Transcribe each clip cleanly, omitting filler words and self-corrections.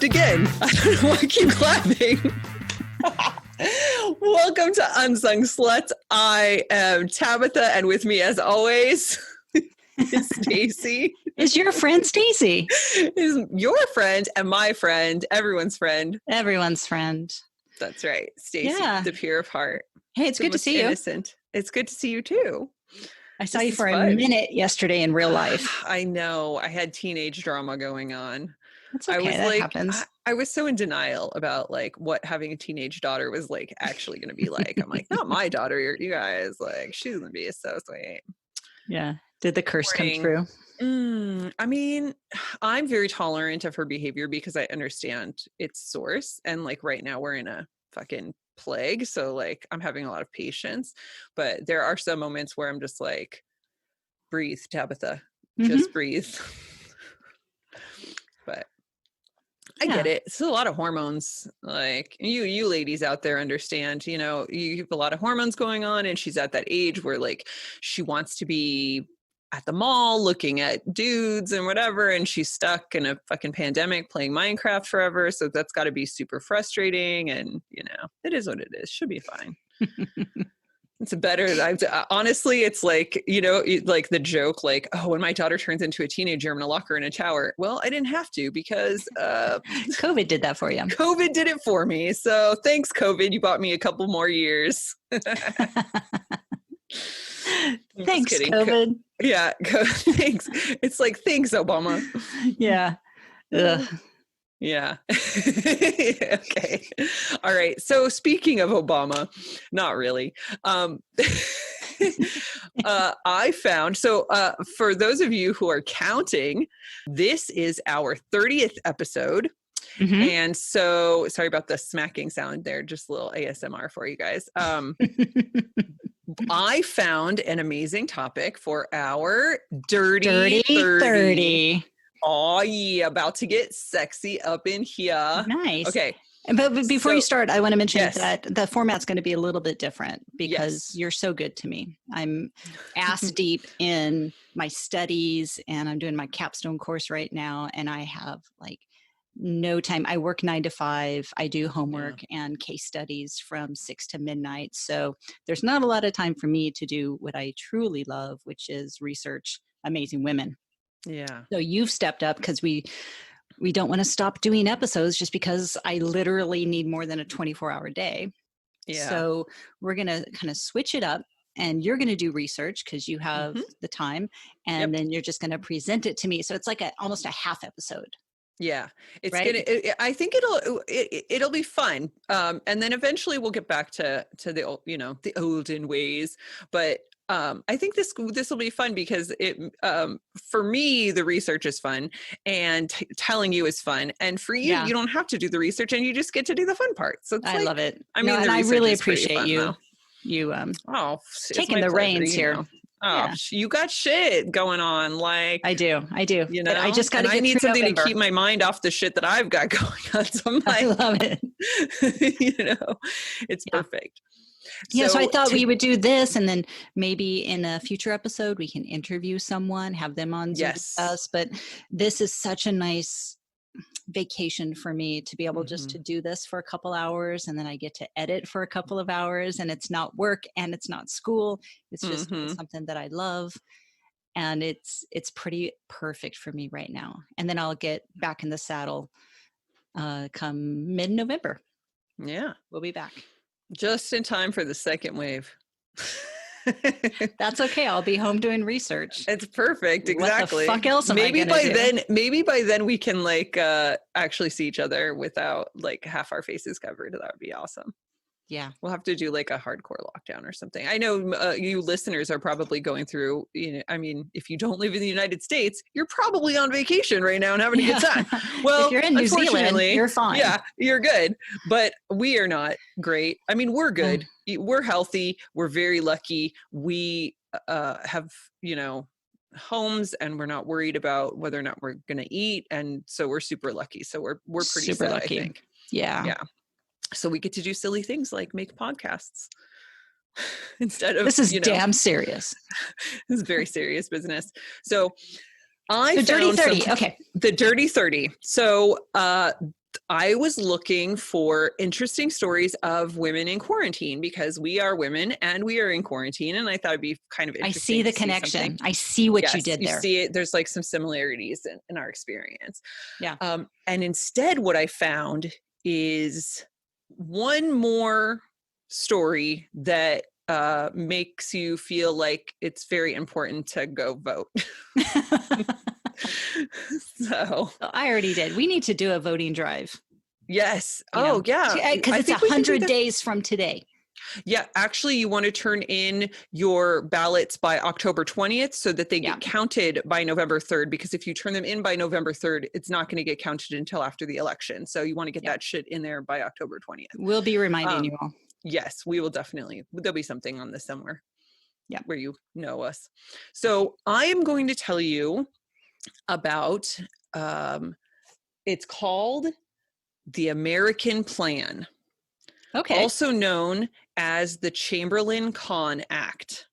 clapped again. I don't know why I keep clapping. Welcome to Unsung Sluts. I am Tabitha, and with me, as always, is Stacy. Is your friend Stacy? Is your friend and my friend, everyone's friend. Everyone's friend. That's right, Stacy, the pure of heart. Hey, it's good to see you. It's good to see you too. I saw you for a minute yesterday in real life. I know. I had teenage drama going on. That's okay. That happens. I was so in denial about like what having a teenage daughter was like actually going to be like. I'm like, not my daughter. You guys, like, she's going to be so sweet. Yeah. Did the curse come true? I mean, I'm very tolerant of her behavior because I understand its source. And like right now we're in a fucking plague. So like I'm having a lot of patience. But there are some moments where I'm just like, breathe, Tabitha. Just breathe. But I get it. It's a lot of hormones. Like you ladies out there understand, you know, you have a lot of hormones going on, and she's at that age where like she wants to be at the mall looking at dudes and whatever, and she's stuck in a fucking pandemic playing Minecraft forever. So that's got to be super frustrating, and you know, it is what it is. Should be fine. It's better. Honestly, it's like, you know, like the joke, like, oh, when my daughter turns into a teenager, I'm going to lock her in a tower. Well, I didn't have to because COVID did that for you. COVID did it for me. So thanks, COVID. You bought me a couple more years. Thanks, COVID. Yeah. Thanks. It's like, thanks, Obama. Yeah. Ugh. Yeah. Okay. All right. So speaking of Obama, not really. I found, for those of you who are counting, this is our 30th episode. Mm-hmm. And so, sorry about the smacking sound there, just a little ASMR for you guys. I found an amazing topic for our Dirty 30. Oh, yeah, about to get sexy up in here. Nice. Okay. But before you start, I want to mention that the format's going to be a little bit different because you're so good to me. I'm ass deep in my studies, and I'm doing my capstone course right now, and I have like no time. I work 9 to 5. I do homework and case studies from 6 to midnight. So there's not a lot of time for me to do what I truly love, which is research amazing women. Yeah. So you've stepped up because we don't want to stop doing episodes just because I literally need more than a 24-hour day. Yeah. So we're going to kind of switch it up, and you're going to do research because you have the time, and then you're just going to present it to me. So it's like almost a half episode. Yeah, it's right? I think it'll be fun. And then eventually we'll get back to the old, you know, the olden ways. But I think this will be fun because for me, the research is fun, and telling you is fun. And for you, you don't have to do the research, and you just get to do the fun part. So it's I love it. I mean, and I really appreciate you taking the reins here. Know. Oh, you got shit going on. Like I do. You know, I just got. I need something November to keep my mind off the shit that I've got going on. So I'm like, I love it. You know, it's perfect. So I thought we would do this, and then maybe in a future episode we can interview someone, have them on Zoom with us. But this is such a nice vacation for me to be able just to do this for a couple hours, and then I get to edit for a couple of hours, and it's not work and it's not school. It's just something that I love, and it's pretty perfect for me right now. And then I'll get back in the saddle come mid-November. Yeah, we'll be back just in time for the second wave. That's okay. I'll be home doing research. It's perfect. Exactly. What the fuck else am I gonna do? Maybe by then we can like actually see each other without like half our faces covered. That would be awesome. Yeah. We'll have to do like a hardcore lockdown or something. I know you listeners are probably going through, you know, I mean, if you don't live in the United States, you're probably on vacation right now and having a good time. Well, if you're in New Zealand, you're fine. Yeah, you're good. But we are not great. I mean, we're good. We're healthy. We're very lucky. We have, you know, homes, and we're not worried about whether or not we're going to eat. And so we're super lucky. So we're pretty super set, lucky. I think. Yeah. Yeah. So we get to do silly things like make podcasts instead of, this is damn serious. This is very serious business. So I Dirty 30. Okay. The Dirty 30. So I was looking for interesting stories of women in quarantine because we are women and we are in quarantine. And I thought it'd be kind of interesting. I see the connection. I see what you did there. You see it. There's like some similarities in our experience. Yeah. And instead what I found is one more story that makes you feel like it's very important to go vote. So I already did. We need to do a voting drive. Yes. Yeah. Because it's 100 days from today. Yeah. Actually, you want to turn in your ballots by October 20th so that they get counted by November 3rd. Because if you turn them in by November 3rd, it's not going to get counted until after the election. So you want to get that shit in there by October 20th. We'll be reminding you all. Yes, we will definitely. There'll be something on this somewhere. Yeah. Where you know us. So I am going to tell you about, it's called the American Plan. Okay. Also known as the Chamberlain-Kahn Act.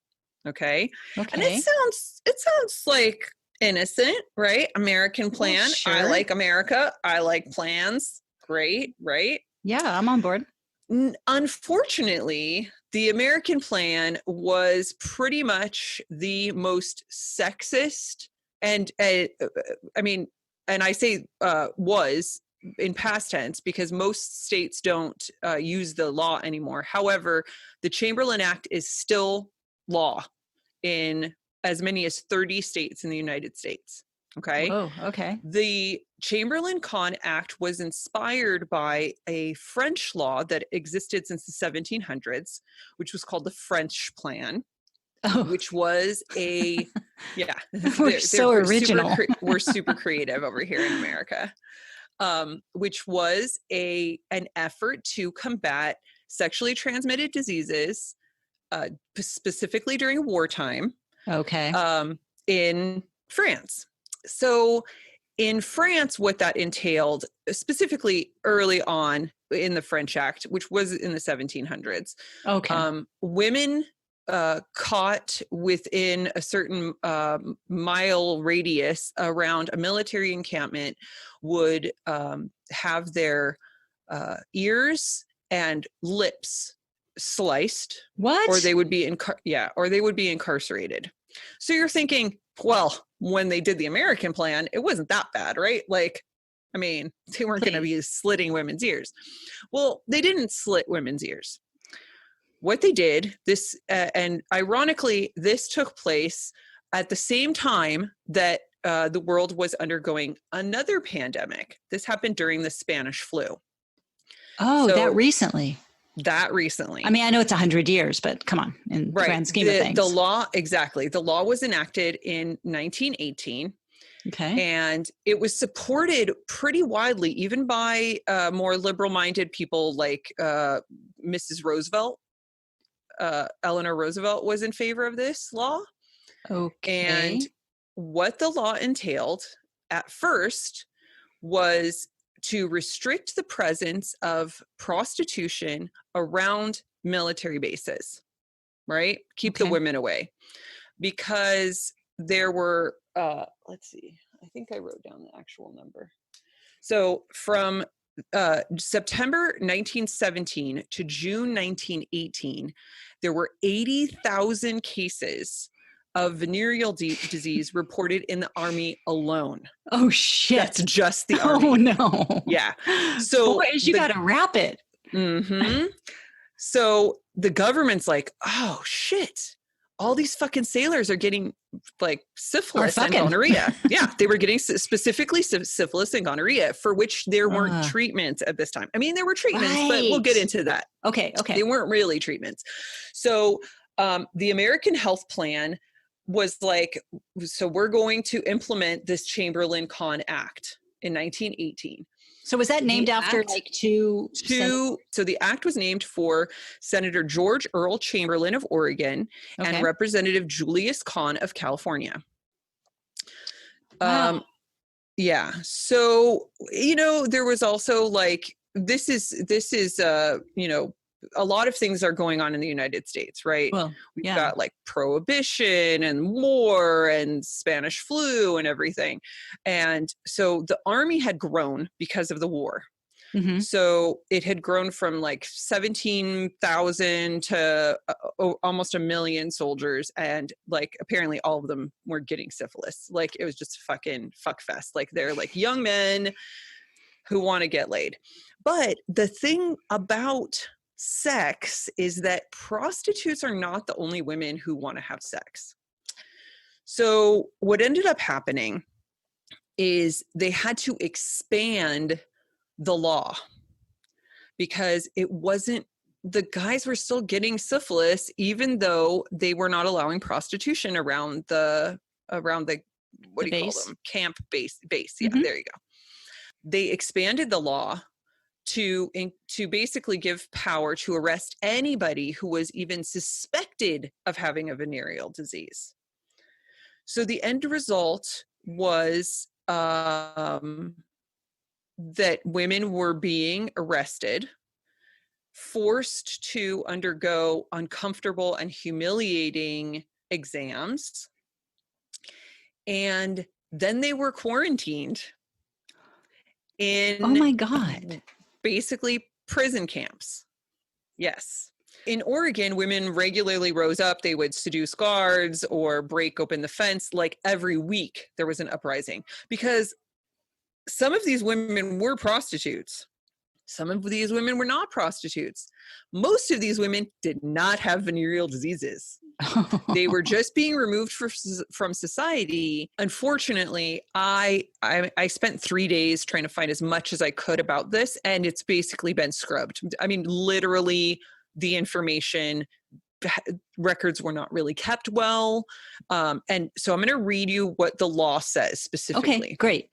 Okay. And it sounds like innocent, right? American Plan. Well, sure. I like America. I like plans. Great, right? Yeah, I'm on board. Unfortunately, the American Plan was pretty much the most sexist and I say was in past tense because most states don't use the law anymore. However, the Chamberlain Act is still law in as many as 30 states in the United States. Okay. Oh, okay. The Chamberlain-Kahn Act was inspired by a French law that existed since the 1700s, which was called the French Plan. Oh. Which was we're so original. We're super creative over here in America. Which was an effort to combat sexually transmitted diseases, specifically during wartime. Okay. In France. So in France, what that entailed, specifically early on in the French Act, which was in the 1700s, women caught within a certain mile radius around a military encampment would have their ears and lips sliced. What? Or they would be incarcerated. So you're thinking, well, when they did the American Plan, it wasn't that bad, right? Like, I mean, they weren't going to be slitting women's ears. Well, they didn't slit women's ears. What they did, and ironically, this took place at the same time that the world was undergoing another pandemic. This happened during the Spanish flu. Oh, so, that recently. I mean, I know it's 100 years, but come on, in the grand scheme of things. The law was enacted in 1918. Okay. And it was supported pretty widely, even by more liberal-minded people like Mrs. Roosevelt. Eleanor Roosevelt was in favor of this law. Okay. And what the law entailed at first was to restrict the presence of prostitution around military bases, right? Keep the women away. Because there were, let's see, I think I wrote down the actual number. So from September 1917 to June 1918, there were 80,000 cases of venereal disease reported in the Army alone. Oh, shit. That's just the Army. Oh, no. Yeah. So boys, you got to wrap it. Mm-hmm. So the government's like, oh, shit. All these fucking sailors are getting like syphilis and gonorrhea. Yeah, they were getting specifically syphilis and gonorrhea for which there weren't treatments at this time. I mean, there were treatments, but we'll get into that. Okay. They weren't really treatments. So the American Health Plan was like, so we're going to implement this Chamberlain-Kahn Act in 1918. So was that named after two? So the act was named for Senator George Earl Chamberlain of Oregon and Representative Julius Kahn of California. Wow. Yeah. So, there was also like, this is a lot of things are going on in the United States, right? Well, We've yeah. got like prohibition and war and Spanish flu and everything. And so the army had grown because of the war. Mm-hmm. So it had grown from like 17,000 to almost 1 million soldiers. And like, apparently all of them were getting syphilis. Like, it was just fucking fuck fest. Like, they're like young men who want to get laid. But the thing about sex is that prostitutes are not the only women who want to have sex. So what ended up happening is they had to expand the law because it wasn't, the guys were still getting syphilis, even though they were not allowing prostitution around the what do you call them? Camp base. Yeah, there you go. They expanded the law to basically give power to arrest anybody who was even suspected of having a venereal disease. So the end result was that women were being arrested, forced to undergo uncomfortable and humiliating exams, and then they were quarantined in, oh my God, basically prison camps. Yes. In Oregon, women regularly rose up. They would seduce guards or break open the fence. Like, every week there was an uprising because some of these women were prostitutes. Some of these women were not prostitutes. Most of these women did not have venereal diseases. They were just being removed from society. Unfortunately, I spent 3 days trying to find as much as I could about this, and it's basically been scrubbed. I mean, literally, the information records were not really kept well. And so I'm going to read you what the law says specifically. Okay, great.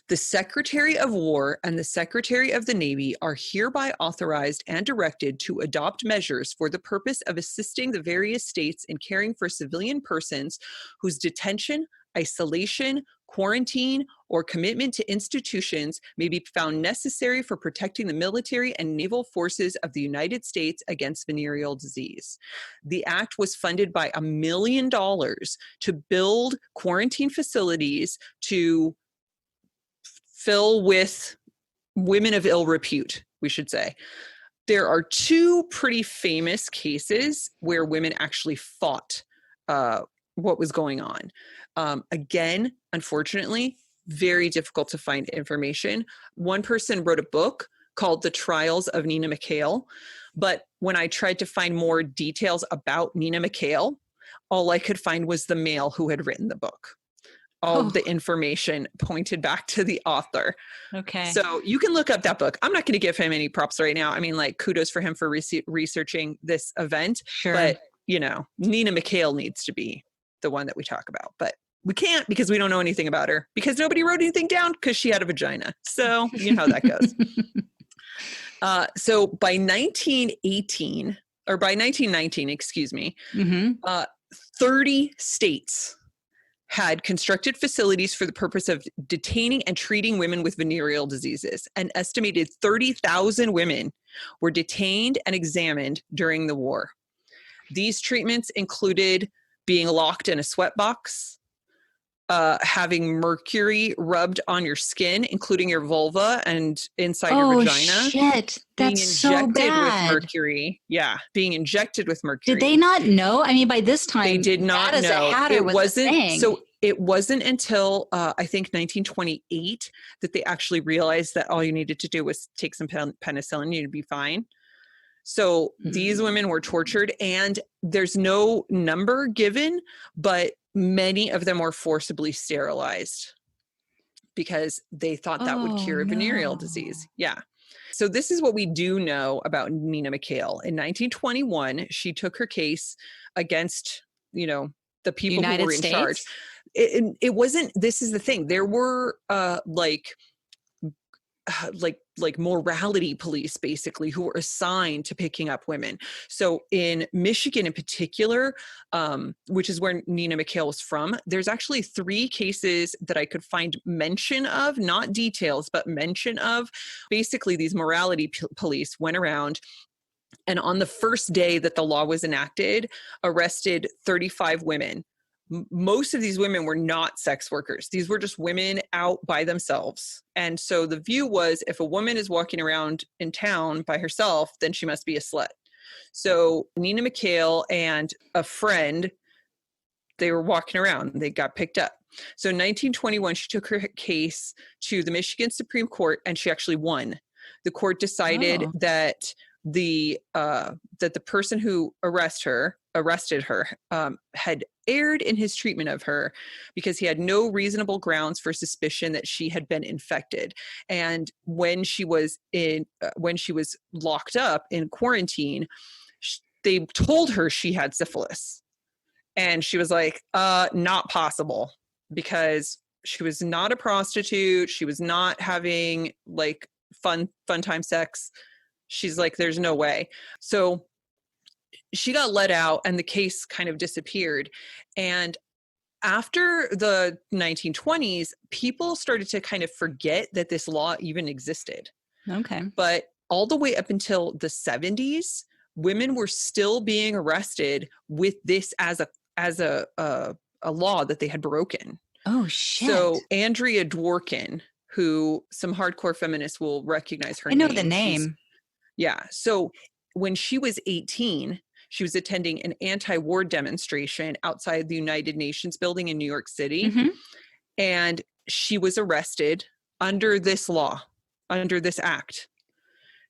The Secretary of War and the Secretary of the Navy are hereby authorized and directed to adopt measures for the purpose of assisting the various states in caring for civilian persons whose detention, isolation, quarantine, or commitment to institutions may be found necessary for protecting the military and naval forces of the United States against venereal disease. The act was funded by $1 million to build quarantine facilities to fill with women of ill repute, we should say. There are 2 pretty famous cases where women actually fought what was going on. Again, unfortunately, very difficult to find information. One person wrote a book called The Trials of Nina McHale, but when I tried to find more details about Nina McHale, all I could find was the male who had written the book. All of the information pointed back to the author. Okay. So you can look up that book. I'm not going to give him any props right now. I mean, like, kudos for him for researching this event. Sure. But, you know, Nina McHale needs to be the one that we talk about. But we can't because we don't know anything about her because nobody wrote anything down because she had a vagina. So you know how that goes. So by 1918, or by 1919, excuse me, 30 states had constructed facilities for the purpose of detaining and treating women with venereal diseases. An estimated 30,000 women were detained and examined during the war. These treatments included being locked in a sweatbox, having mercury rubbed on your skin, including your vulva and inside your vagina. Oh shit, that's so bad. With mercury. Yeah, being injected with mercury. Did they not know? I mean, by this time, they did not know. It wasn't. So it wasn't until I think 1928 that they actually realized that all you needed to do was take some penicillin, you'd be fine. So these women were tortured, and there's no number given, but many of them were forcibly sterilized because they thought that would cure venereal disease. Yeah. So this is what we do know about Nina McHale. In 1921, she took her case against, you know, the people who were in charge. It wasn't, this is the thing. There were like morality police basically who were assigned to picking up women. So in Michigan in particular, which is where Nina McHale was from, there's actually 3 cases that I could find mention of, not details, but mention of. Basically, these morality police went around And on the first day that the law was enacted, arrested 35 women. Most of these women were not sex workers. These were just women out by themselves. And so the view was, if a woman is walking around in town by herself, then she must be a slut. So Nina McHale and a friend, they were walking around. They got picked up. So in 1921, she took her case to the Michigan Supreme Court, and she actually won. The court decided that the person who arrested her had erred in his treatment of her because he had no reasonable grounds for suspicion that she had been infected. And when she was locked up in quarantine, they told her she had syphilis. And she was like, not possible, because she was not a prostitute. She was not having like fun time sex. She's like, there's no way. So she got let out and the case kind of disappeared. And after the 1920s, people started to kind of forget that this law even existed. Okay. But all the way up until the 70s, women were still being arrested with this as a law that they had broken. Oh, shit. So Andrea Dworkin, who some hardcore feminists will recognize her name. I know name. the name. Yeah. So when she was 18, she was attending an anti-war demonstration outside the United Nations building in New York City. Mm-hmm. And she was arrested under this law, under this act.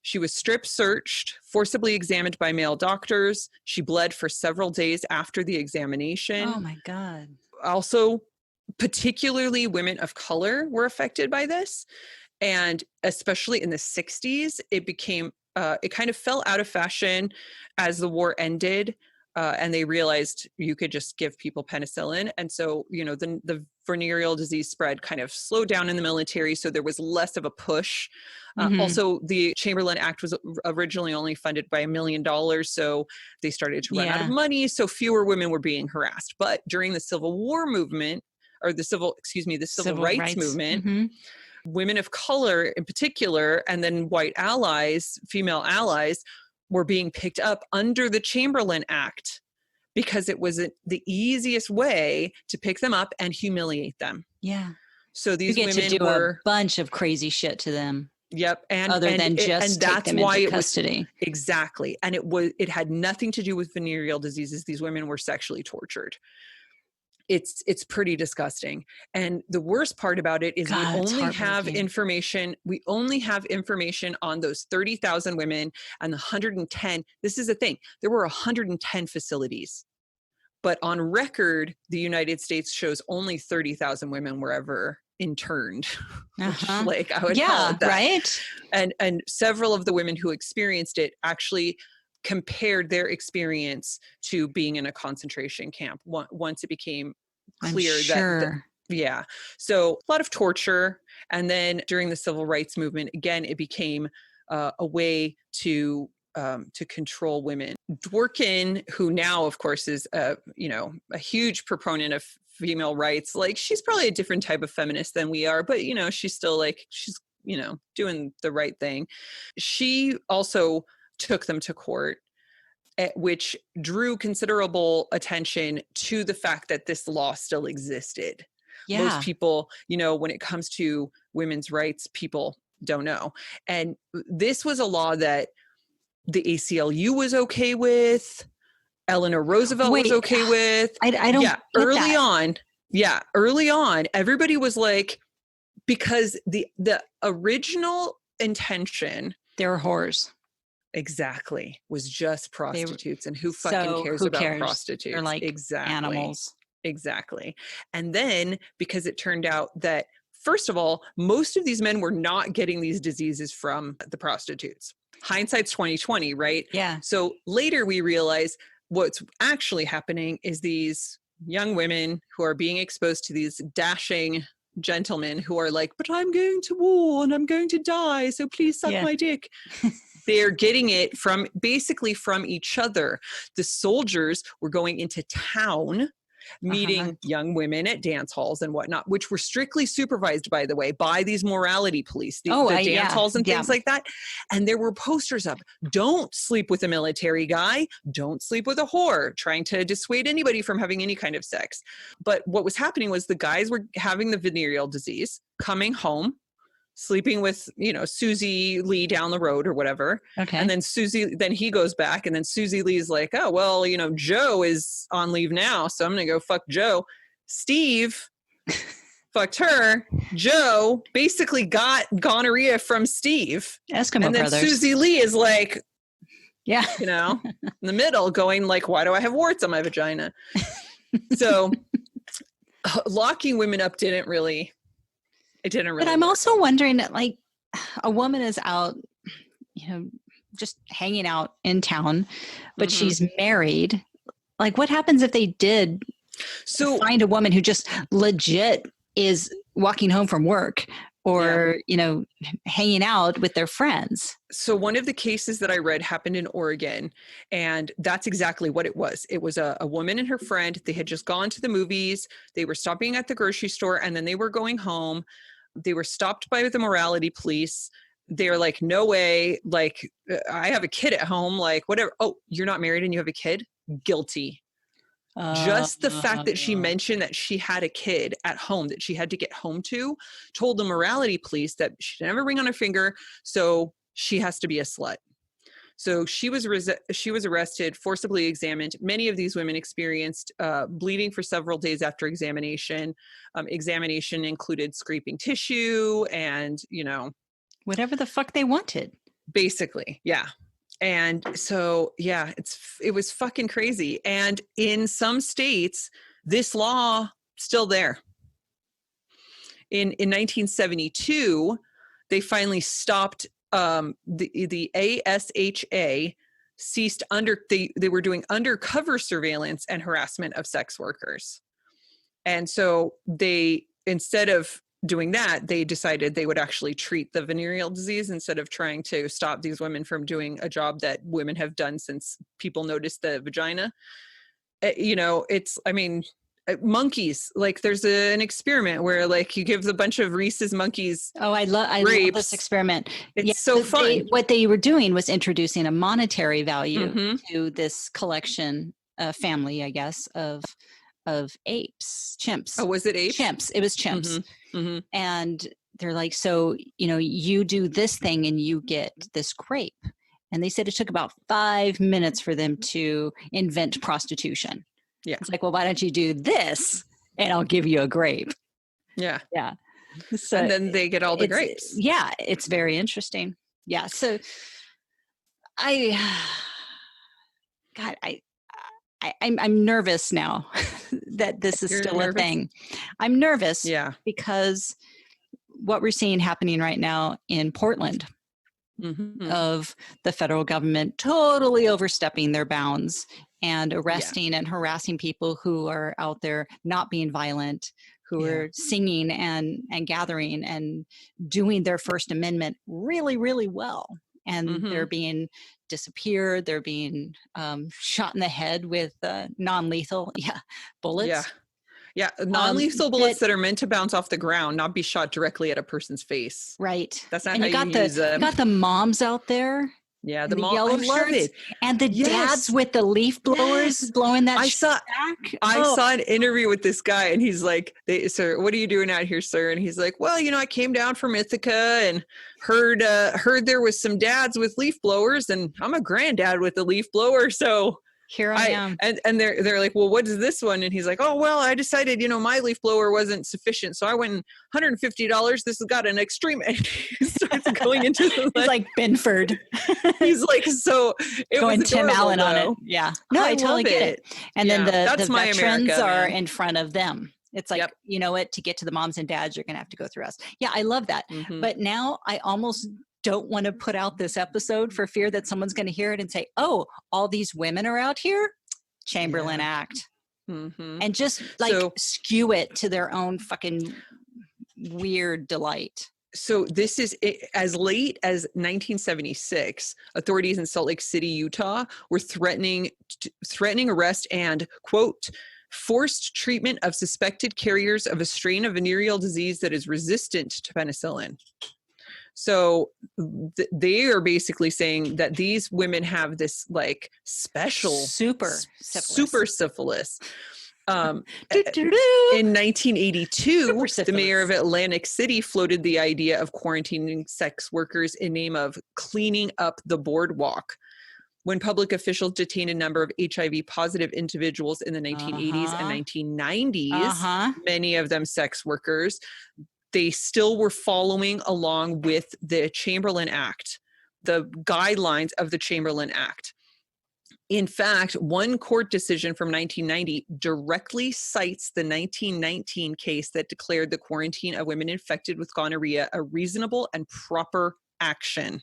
She was strip searched, forcibly examined by male doctors. She bled for several days after the examination. Oh my God. Also, particularly women of color were affected by this. And especially in the 60s, it became, it kind of fell out of fashion as the war ended. And they realized you could just give people penicillin. And so, the venereal disease spread kind of slowed down in the military. So there was less of a push. Also, the Chamberlain Act was originally only funded by $1 million. So they started to run out of money. So fewer women were being harassed. But during the Civil War movement, or the civil rights movement, women of color in particular, and then white allies, female allies, were being picked up under the Chamberlain Act because it was the easiest way to pick them up and humiliate them. Yeah. So these women to do a bunch of crazy shit to them. Yep. Other than just take them into custody. Exactly. And it had nothing to do with venereal diseases. These women were sexually tortured. It's pretty disgusting. And the worst part about it is we only have information on those 30,000 women and the 110. This is the thing. There were 110 facilities. But on record, the United States shows only 30,000 women were ever interned. Like I would call it that. Right. And several of the women who experienced it actually compared their experience to being in a concentration camp once it became clear so a lot of torture. And then during the civil rights movement, again, it became a way to control women. Dworkin, who now of course is a huge proponent of female rights, like she's probably a different type of feminist than we are, but she's still she's doing the right thing. She also took them to court, which drew considerable attention to the fact that this law still existed. Yeah. Most people, when it comes to women's rights, people don't know. And this was a law that the ACLU was okay with. Eleanor Roosevelt was okay with. I don't get early that. Early on, everybody was like, because the original intention, they were whores. Exactly. Was just prostitutes. And who fucking cares about prostitutes? They're like animals. Exactly. And then because it turned out that, first of all, most of these men were not getting these diseases from the prostitutes. Hindsight's 2020, right? Yeah. So later we realize what's actually happening is these young women who are being exposed to these dashing gentlemen who are like, but I'm going to war and I'm going to die, so please suck my dick. They're getting it from each other. The soldiers were going into town meeting young women at dance halls and whatnot, which were strictly supervised, by the way, by these morality police, the dance halls and things like that. And there were posters up, don't sleep with a military guy, don't sleep with a whore, trying to dissuade anybody from having any kind of sex. But what was happening was the guys were having the venereal disease, coming home, sleeping with, Susie Lee down the road or whatever. Okay. And then then he goes back, and then Susie Lee's like, oh, well, Joe is on leave now, so I'm going to go fuck Joe. Steve fucked her. Joe basically got gonorrhea from Steve. Eskimo and then brothers. Susie Lee is like, yeah, in the middle going like, why do I have warts on my vagina? So locking women up didn't really. But I'm also wondering, like, a woman is out, just hanging out in town, but she's married. Like, what happens if they did find a woman who just legit is walking home from work or, hanging out with their friends? So one of the cases that I read happened in Oregon, and that's exactly what it was. It was a woman and her friend. They had just gone to the movies. They were stopping at the grocery store, and then they were going home. They were stopped by the morality police. They're like, no way. Like, I have a kid at home. Like, whatever. Oh, you're not married and you have a kid? Guilty. Just the fact that she mentioned that she had a kid at home that she had to get home to told the morality police that she didn't have a ring on her finger, so she has to be a slut. So she was arrested, forcibly examined. Many of these women experienced bleeding for several days after examination. Examination included scraping tissue and, whatever the fuck they wanted. Basically, yeah. And so, yeah, it was fucking crazy. And in some states, this law still there. In 1972, they finally stopped. The ASHA ceased they were doing undercover surveillance and harassment of sex workers. And so instead of doing that, they decided they would actually treat the venereal disease instead of trying to stop these women from doing a job that women have done since people noticed the vagina. Monkeys, like there's an experiment where like you give a bunch of Rhesus monkeys. Oh, I love this experiment. It's so fun. What they were doing was introducing a monetary value to this collection, family, I guess, of apes, chimps. Oh, was it apes? Chimps. It was chimps. And they're like, so, you do this thing and you get this grape. And they said it took about 5 minutes for them to invent prostitution. Yeah. It's like, well, why don't you do this and I'll give you a grape? Yeah. Yeah. So and then they get all the grapes. Yeah. It's very interesting. Yeah. So I'm nervous now that this is still a thing. I'm nervous because what we're seeing happening right now in Portland of the federal government totally overstepping their bounds and arresting and harassing people who are out there not being violent, who are singing and gathering and doing their First Amendment really, really well. And they're being disappeared. They're being shot in the head with non-lethal bullets. Yeah, non-lethal bullets that are meant to bounce off the ground, not be shot directly at a person's face. Right. That's not how you use them. You got the moms out there. Yeah, the yellow shirts. And the dads with the leaf blowers blowing that back. I saw an interview with this guy and he's like, sir, what are you doing out here, sir? And he's like, well, I came down from Ithaca and heard there was some dads with leaf blowers and I'm a granddad with a leaf blower. So here I am. And they're like, well, what is this one? And he's like, oh, well, I decided, my leaf blower wasn't sufficient. So I went $150. This has got an extreme. And he starts going into the He's like Binford. He's like, so it going was Tim Allen though. on it. Yeah. No, I totally get it. And then the veterans America, are in front of them. It's like, you know what, to get to the moms and dads, you're going to have to go through us. Yeah, I love that. But now I almost don't want to put out this episode for fear that someone's going to hear it and say, oh, all these women are out here? Chamberlain Act. And just skew it to their own fucking weird delight. So this is as late as 1976, authorities in Salt Lake City, Utah were threatening arrest and, quote, forced treatment of suspected carriers of a strain of venereal disease that is resistant to penicillin. So they are basically saying that these women have this like special super syphilis. In 1982, the mayor of Atlantic City floated the idea of quarantining sex workers in name of cleaning up the boardwalk. When public officials detained a number of HIV positive individuals in the 1980s and 1990s, many of them sex workers, they still were following along with the Chamberlain Act, the guidelines of the Chamberlain Act. In fact, one court decision from 1990 directly cites the 1919 case that declared the quarantine of women infected with gonorrhea a reasonable and proper action.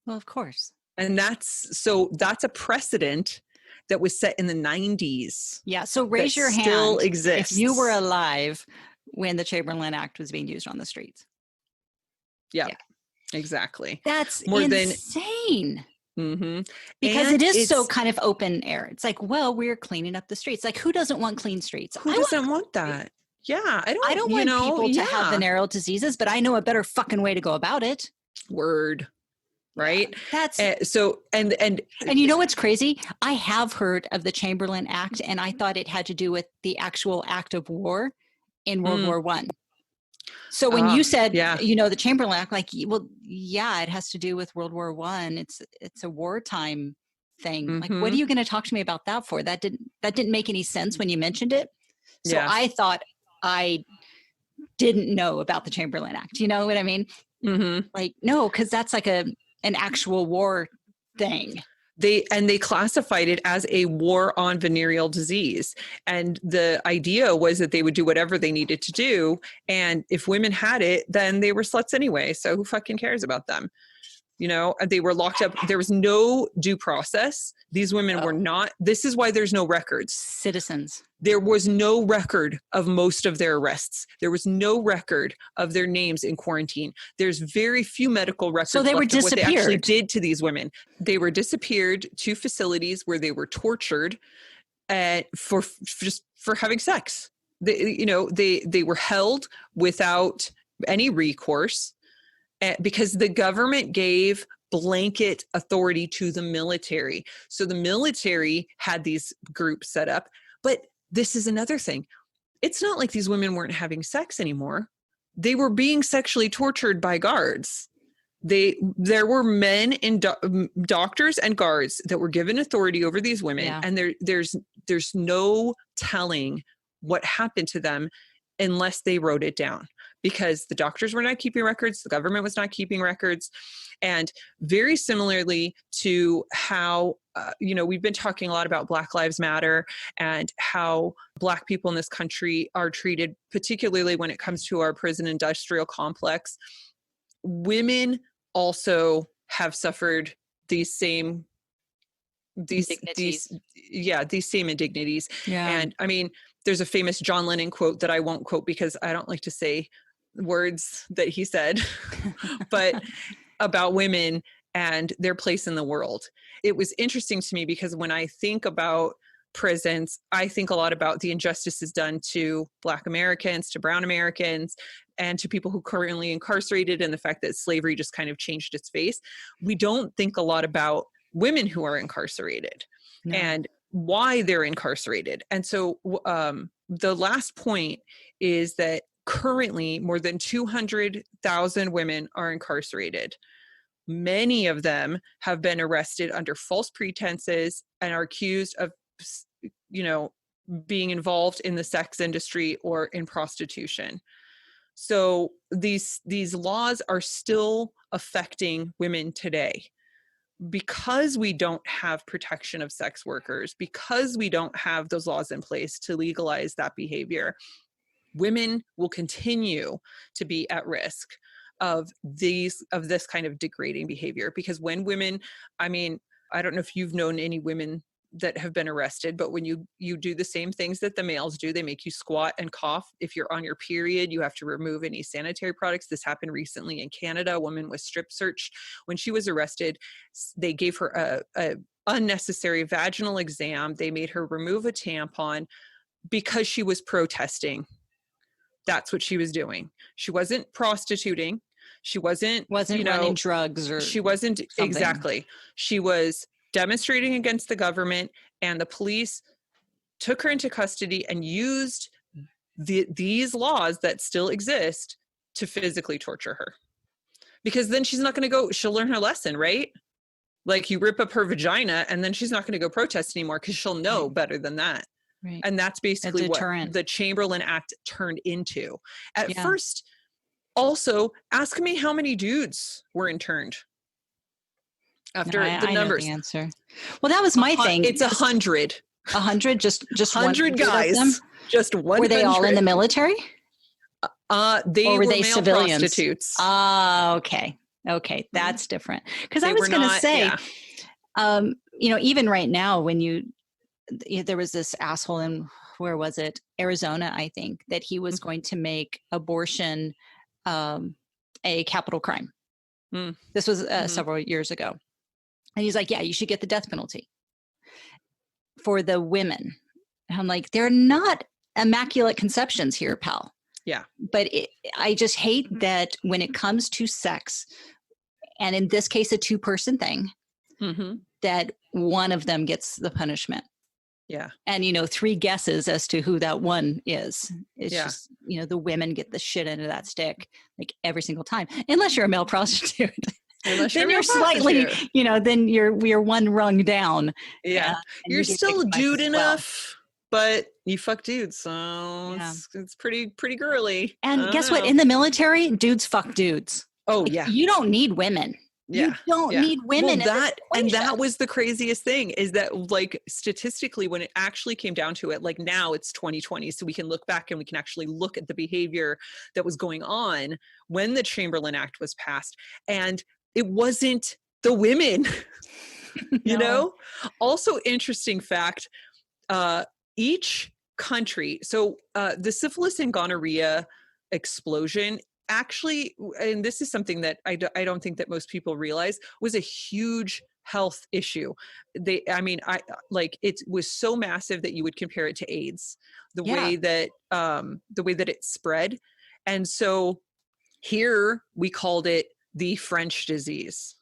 Well, of course. And that's a precedent that was set in the 90s. Yeah. So raise your hand if you were alive when the Chamberlain Act was being used on the streets. Yeah. Exactly. That's insane. Mm-hmm. Because it is so kind of open air. It's like, well, we're cleaning up the streets. Like, who doesn't want clean streets? Who doesn't want that? Yeah. I don't want people to have venereal diseases, but I know a better fucking way to go about it. Word. Right. Yeah, that's and you know what's crazy? I have heard of the Chamberlain Act, and I thought it had to do with the actual act of war in World War I. So when you said, the Chamberlain Act, like, well, yeah, it has to do with World War I. It's a wartime thing. Mm-hmm. Like, what are you going to talk to me about that for? That didn't make any sense when you mentioned it. So I thought I didn't know about the Chamberlain Act. You know what I mean? Mm-hmm. Like, no, because that's like an actual war thing. They classified it as a war on venereal disease. And the idea was that they would do whatever they needed to do. And if women had it, then they were sluts anyway. So who fucking cares about them? You know, they were locked up. There was no due process. These women were not. This is why there's no records. Citizens. There was no record of most of their arrests. There was no record of their names in quarantine. There's very few medical records. So they were disappeared. What they actually did to these women. They were disappeared to facilities where they were tortured for having sex. They were held without any recourse. Because the government gave blanket authority to the military. So the military had these groups set up. But this is another thing. It's not like these women weren't having sex anymore. They were being sexually tortured by guards. There were men and doctors and guards that were given authority over these women. Yeah. And there's no telling what happened to them unless they wrote it down. Because the doctors were not keeping records, the government was not keeping records. And very similarly to how, we've been talking a lot about Black Lives Matter and how Black people in this country are treated, particularly when it comes to our prison industrial complex. Women also have suffered these same indignities. Yeah. And I mean, there's a famous John Lennon quote that I won't quote because I don't like to say words that he said, but about women and their place in the world. It was interesting to me because when I think about prisons, I think a lot about the injustices done to Black Americans, to Brown Americans, and to people who are currently incarcerated, and the fact that slavery just kind of changed its face. We don't think a lot about women who are incarcerated and why they're incarcerated. And so the last point is that currently more than 200,000 women are incarcerated. Many of them have been arrested under false pretenses and are accused of, being involved in the sex industry or in prostitution. So these laws are still affecting women today. Because we don't have protection of sex workers, because we don't have those laws in place to legalize that behavior, women will continue to be at risk of this kind of degrading behavior. Because when women, I mean, I don't know if you've known any women that have been arrested, but when you do the same things that the males do, they make you squat and cough. If you're on your period, you have to remove any sanitary products. This happened recently in Canada. A woman was strip searched. When she was arrested, they gave her a unnecessary vaginal exam. They made her remove a tampon. because she was protesting. That's what she was doing. She wasn't prostituting. She wasn't running drugs or she wasn't something. Exactly. She was demonstrating against the government, and the police took her into custody and used these laws that still exist to physically torture her. Because then she's not going to she'll learn her lesson, right? Like, you rip up her vagina and then she's not going to go protest anymore because she'll know better than that. Right. And that's basically what the Chamberlain Act turned into. At first, also, ask me how many dudes were interned after the numbers. I know the answer. Well, that was my thing. It's 100. 100, just 100 guys. Just 100. Were they all in the military? They or were they male civilians? Prostitutes. Okay. Okay, that's different. Because I was going to say, even right now, when there was this asshole in, where was it? Arizona, I think, that he was going to make abortion a capital crime. This was several years ago. And he's like, yeah, you should get the death penalty for the women. And I'm like, they're not immaculate conceptions here, pal. Yeah. But I just hate that when it comes to sex, and in this case, a two-person thing, that one of them gets the punishment. Yeah. And, 3 guesses as to who that one is. It's just, the women get the shit into that stick like every single time, unless you're a male prostitute. Then you're slightly, then we're one rung down. Yeah. You're still dude enough, but you fuck dudes. So it's pretty girly. And guess what? In the military, dudes fuck dudes. Oh, yeah. You don't need women. Yeah. You don't need women. Well, that was the craziest thing, is that, like, statistically, when it actually came down to it, like, now it's 2020, so we can look back and we can actually look at the behavior that was going on when the Chamberlain Act was passed. And it wasn't the women, you know? Also, interesting fact, each country, so the syphilis and gonorrhea explosion actually, and this is something that I don't think that most people realize, was a huge health issue. It was so massive that you would compare it to AIDS, the way that it spread. And so here we called it the French disease.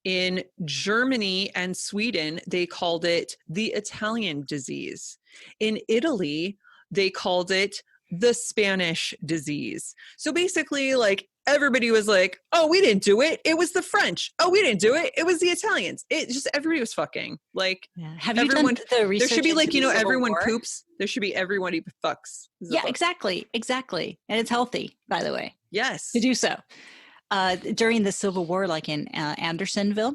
In Germany and Sweden, they called it the Italian disease. In Italy, they called it the Spanish disease. So basically, like, everybody was like, oh, we didn't do it. It was the French. Oh, we didn't do it. It was the Italians. It just, everybody was fucking. Like, have you done the research? There should be, like, everyone poops. There should be everyone who fucks. Yeah, exactly. And it's healthy, by the way. Yes. To do so. During the Civil War, like in Andersonville,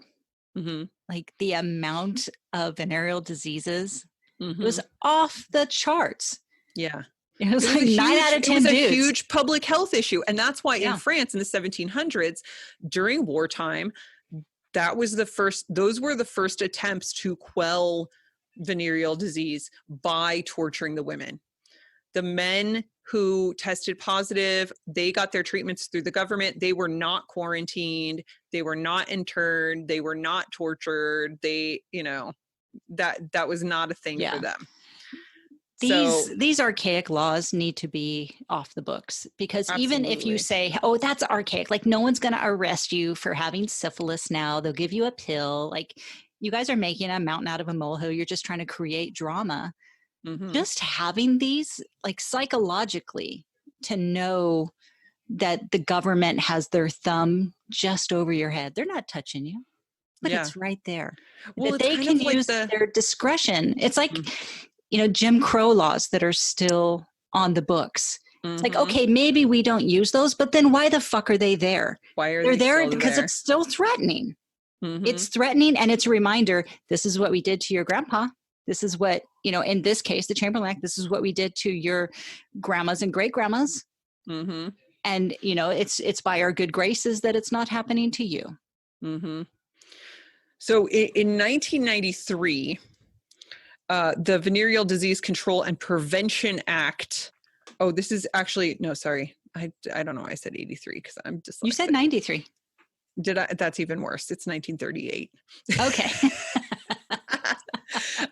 like, the amount of venereal diseases was off the charts. Yeah. It was like 9 out of 10 dudes. It was a huge public health issue. And that's why in France in the 1700s, during wartime, those were the first attempts to quell venereal disease by torturing the women. The men who tested positive, they got their treatments through the government. They were not quarantined. They were not interned. They were not tortured. They, that was not a thing for them. These archaic laws need to be off the books, because even if you say, oh, that's archaic, like, no one's going to arrest you for having syphilis now. They'll give you a pill. Like, you guys are making a mountain out of a molehill. You're just trying to create drama. Just having these, like, psychologically, to know that the government has their thumb just over your head. They're not touching you, but it's right there. Well, that they can use their discretion. It's like, Jim Crow laws that are still on the books. It's like, okay, maybe we don't use those, but then why the fuck are they there? Why are they there? Because it's still threatening. It's threatening, and it's a reminder, this is what we did to your grandpa. This is what, in this case, the Chamberlain Act, this is what we did to your grandmas and great grandmas. And, it's by our good graces that it's not happening to you. So in 1993, the Venereal Disease Control and Prevention Act. Oh, this is actually, no, sorry. I don't know why I said 83, because I'm just. You said 93. Did I? That's even worse. It's 1938. Okay.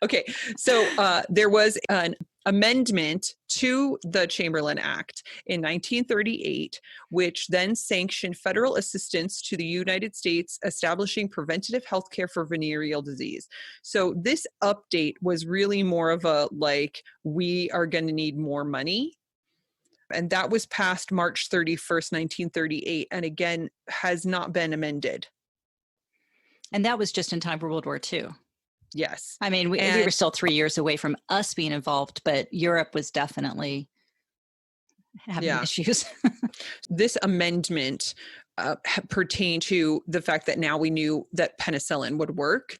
Okay. So there was an amendment to the Chamberlain Act in 1938, which then sanctioned federal assistance to the United States establishing preventative health care for venereal disease. So this update was really more of a like, we are going to need more money. And that was passed March 31st, 1938, and again, has not been amended. And that was just in time for World War II. Yes. I mean, we were still 3 years away from us being involved, but Europe was definitely having issues. This amendment pertained to the fact that now we knew that penicillin would work.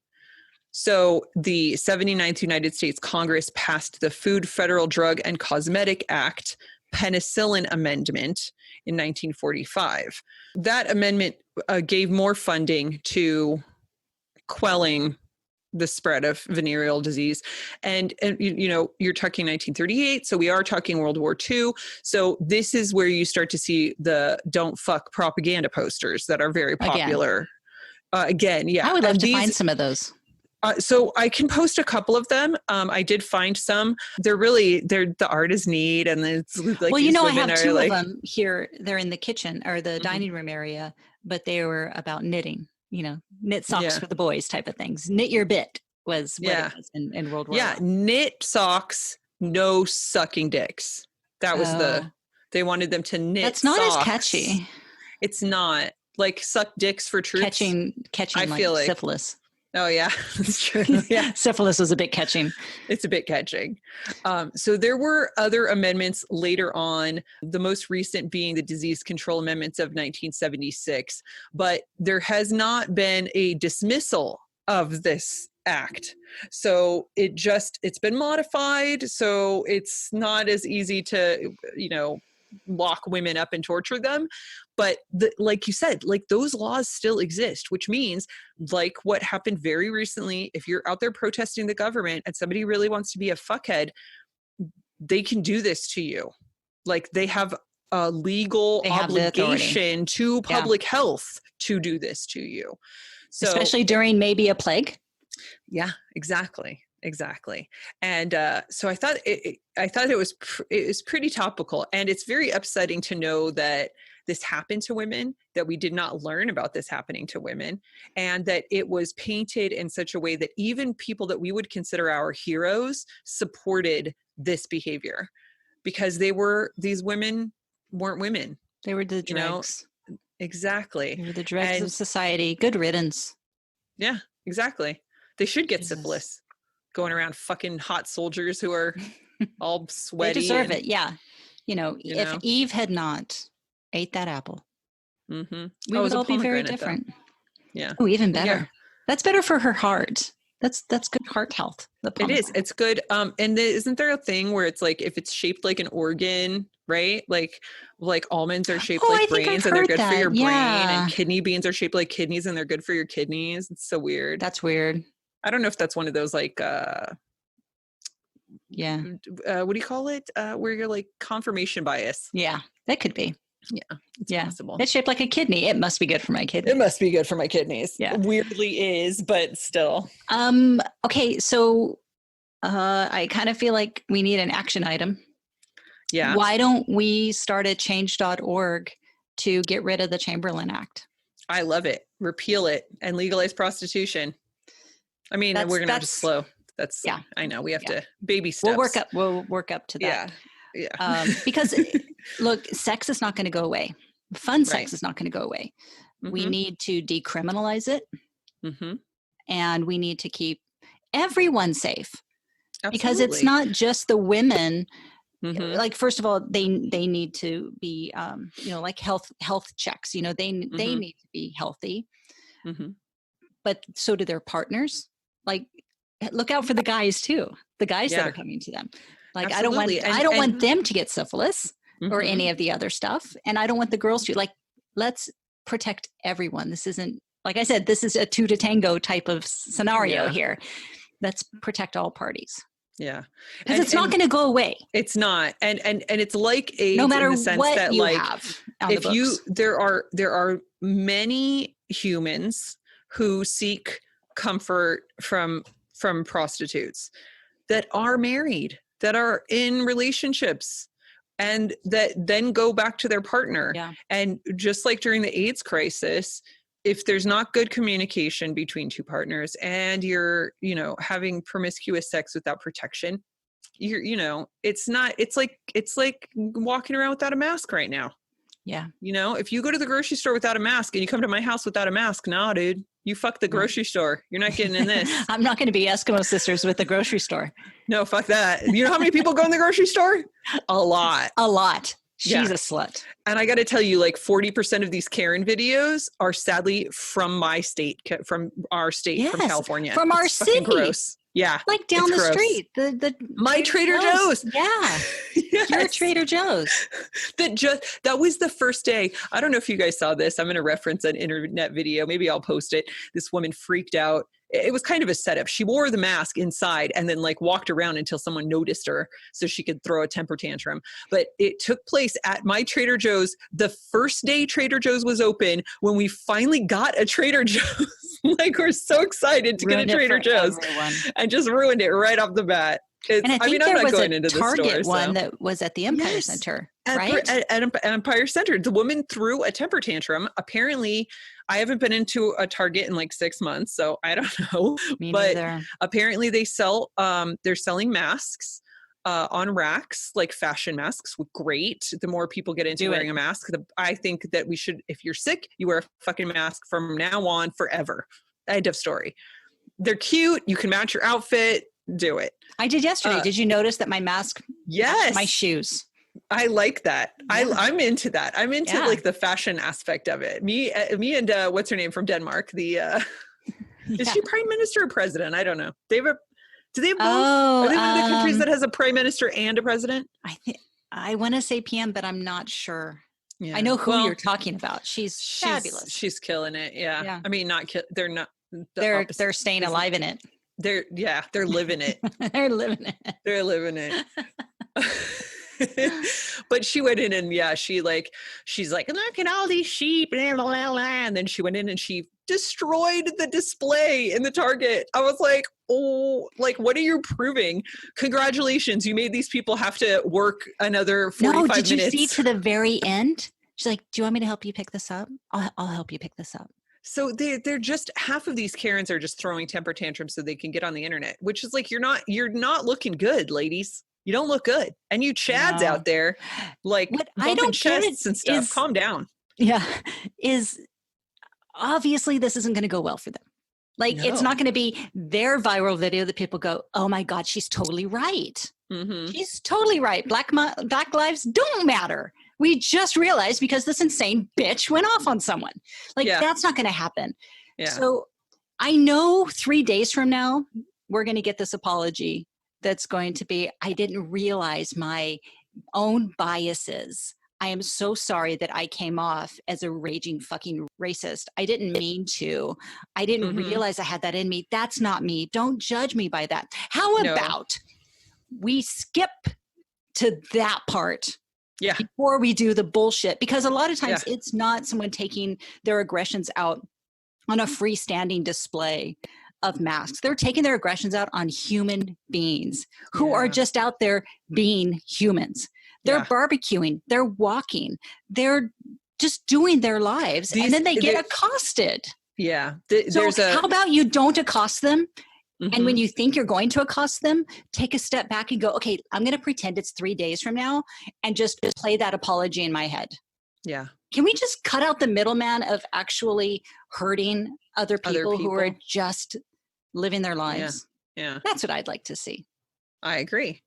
So the 79th United States Congress passed the Food, Federal Drug, and Cosmetic Act Penicillin Amendment in 1945. That amendment gave more funding to quelling the spread of venereal disease. And you know, you're talking 1938, so we are talking World War II. So this is where you start to see the don't fuck propaganda posters that are very popular. Again, yeah. I would love to find some of those. So I can post a couple of them. I did find some. The art is neat, and it's like, well, you know, I have two of them here. They're in the kitchen or the dining room area, but they were about knitting. You know, knit socks for the boys type of things. Knit your bit was what it was in World War I. Yeah, knit socks, no sucking dicks. That was they wanted them to knit. That's not as catchy. It's not like suck dicks for troops. Catching I feel like syphilis. Oh yeah, that's true. Yeah, syphilis was a bit catching. It's a bit catching. So there were other amendments later on, the most recent being the Disease Control Amendments of 1976. But there has not been a dismissal of this act. So it's been modified. So it's not as easy to, you know, lock women up and torture them. But like you said, like those laws still exist, which means like what happened very recently, if you're out there protesting the government and somebody really wants to be a fuckhead, they can do this to you. Like they have a legal obligation to public health to do this to you. So, especially during maybe a plague. Yeah, exactly. And so I thought it was pretty topical, and it's very upsetting to know that this happened to women, that we did not learn about this happening to women, and that it was painted in such a way that even people that we would consider our heroes supported this behavior, because these women weren't women. They were the dregs. You know? Exactly. They were the dregs of society. Good riddance. Yeah, exactly. They should get syphilis. Going around fucking hot soldiers who are all sweaty. They deserve it. Yeah. You know, if Eve had not ate that apple, we would all be very different. Though. Yeah. Oh, even better. Yeah. That's better for her heart. That's good heart health. It is. It's good. And isn't there a thing where it's like, if it's shaped like an organ, right? Like almonds are shaped like brains and they're good for your brain, and kidney beans are shaped like kidneys and they're good for your kidneys. It's so weird. That's weird. I don't know if that's one of those like, what do you call it? Where you're like confirmation bias. Yeah, that could be. Yeah, it's possible. It's shaped like a kidney. It must be good for my kidneys. It must be good for my kidneys. Yeah. Weirdly is, but still. Okay, so I kind of feel like we need an action item. Yeah. Why don't we start at change.org to get rid of the Chamberlain Act? I love it. Repeal it and legalize prostitution. I mean, we're going to have to slow. I know we have to baby steps. We'll work up to that. Yeah. Because look, sex is not going to go away. Fun sex is not going to go away. Mm-hmm. We need to decriminalize it. Mm-hmm. And we need to keep everyone safe. Absolutely. Because it's not just the women. Mm-hmm. Like, first of all, they need to be, like health checks, they need to be healthy, but so do their partners. Like, look out for the guys too, the guys that are coming to them. Like, absolutely. I don't want them to get syphilis or any of the other stuff. And I don't want the girls to. Like, let's protect everyone. This isn't, like I said, this is a 2 to tango type of scenario here. Let's protect all parties. Yeah. Because it's not going to go away. It's not. And it's like AIDS, no matter in the sense what that, you like, have on the books. there are many humans who seek comfort from prostitutes that are married. that are in relationships and that then go back to their partner. Yeah. And just like during the AIDS crisis, if there's not good communication between two partners and you're, having promiscuous sex without protection, it's like walking around without a mask right now. Yeah. If you go to the grocery store without a mask and you come to my house without a mask, nah, dude, you fuck the grocery store. You're not getting in this. I'm not going to be Eskimo sisters with the grocery store. No, fuck that. You know how many people go in the grocery store? A lot. A lot. She's a slut. And I got to tell you, like 40% of these Karen videos are sadly from my state, from our state, from California. From our city. Gross. Yeah. Like down the street. The my Trader Joe's. Yeah. Yes. Your Trader Joe's. That was the first day. I don't know if you guys saw this. I'm going to reference an internet video. Maybe I'll post it. This woman freaked out. It was kind of a setup. She wore the mask inside and then like walked around until someone noticed her so she could throw a temper tantrum. But it took place at my Trader Joe's the first day Trader Joe's was open, when we finally got a Trader Joe's. Like, we're so excited to get a Trader Joe's and just ruined it right off the bat. And I think there was a Target one that was at the Empire Center, right? At Empire Center. The woman threw a temper tantrum. Apparently, I haven't been into a Target in like 6 months, so I don't know. Me but neither. Apparently they're selling masks on racks, like fashion masks. Great. The more people get into wearing a mask, I think that we should, if you're sick, you wear a fucking mask from now on forever. End of story. They're cute. You can match your outfit. Do it. I did yesterday. Did you notice that my mask matched my shoes? I like that. Yeah. I'm into that. I'm into like the fashion aspect of it. Me and what's her name from Denmark? Is she prime minister or president? I don't know. Do they have both? Are they one of the countries that has a prime minister and a president? I want to say PM, but I'm not sure. Yeah. I know who you're talking about. She's fabulous. She's killing it. Yeah. I mean, they're not. They're staying alive in it. They're living it. They're living it. They're living it. But she went in and she's like, look at all these sheep, and then she went in and she destroyed the display in the Target. I was like, oh, like, what are you proving? Congratulations, you made these people have to work another 45 minutes. Did you see to the very end? She's like, do you want me to help you pick this up? I'll help you pick this up. So they're just, half of these Karens are just throwing temper tantrums so they can get on the internet, which is like, you're not looking good, ladies. You don't look good. And you Chads out there, like bumping chests and stuff. Calm down. Yeah. Obviously this isn't going to go well for them. Like, it's not going to be their viral video that people go, oh my God, she's totally right. Mm-hmm. She's totally right. Black lives don't matter. We just realized because this insane bitch went off on someone. Like, that's not going to happen. Yeah. So I know 3 days from now, we're going to get this apology that's going to be, I didn't realize my own biases. I am so sorry that I came off as a raging fucking racist. I didn't mean to. I didn't realize I had that in me. That's not me. Don't judge me by that. How about we skip to that part? Yeah. Before we do the bullshit, because a lot of times it's not someone taking their aggressions out on a freestanding display of masks. They're taking their aggressions out on human beings who are just out there being humans. They're barbecuing, they're walking, they're just doing their lives, and then they get accosted. Yeah. How about you don't accost them? Mm-hmm. And when you think you're going to accost them, take a step back and go, okay, I'm going to pretend it's 3 days from now and just play that apology in my head. Yeah. Can we just cut out the middleman of actually hurting other people who are just living their lives? Yeah. That's what I'd like to see. I agree.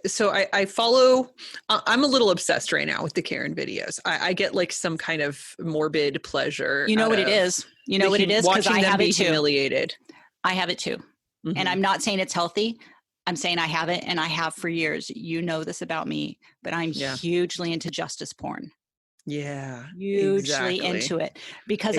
So I follow, I'm a little obsessed right now with the Karen videos. I get like some kind of morbid pleasure. You know what it is? You know what it is? Because I have it too. Humiliated. I have it too. Mm-hmm. And I'm not saying it's healthy. I'm saying I have it, and I have for years. You know this about me, but I'm hugely into justice porn. Yeah, hugely into it because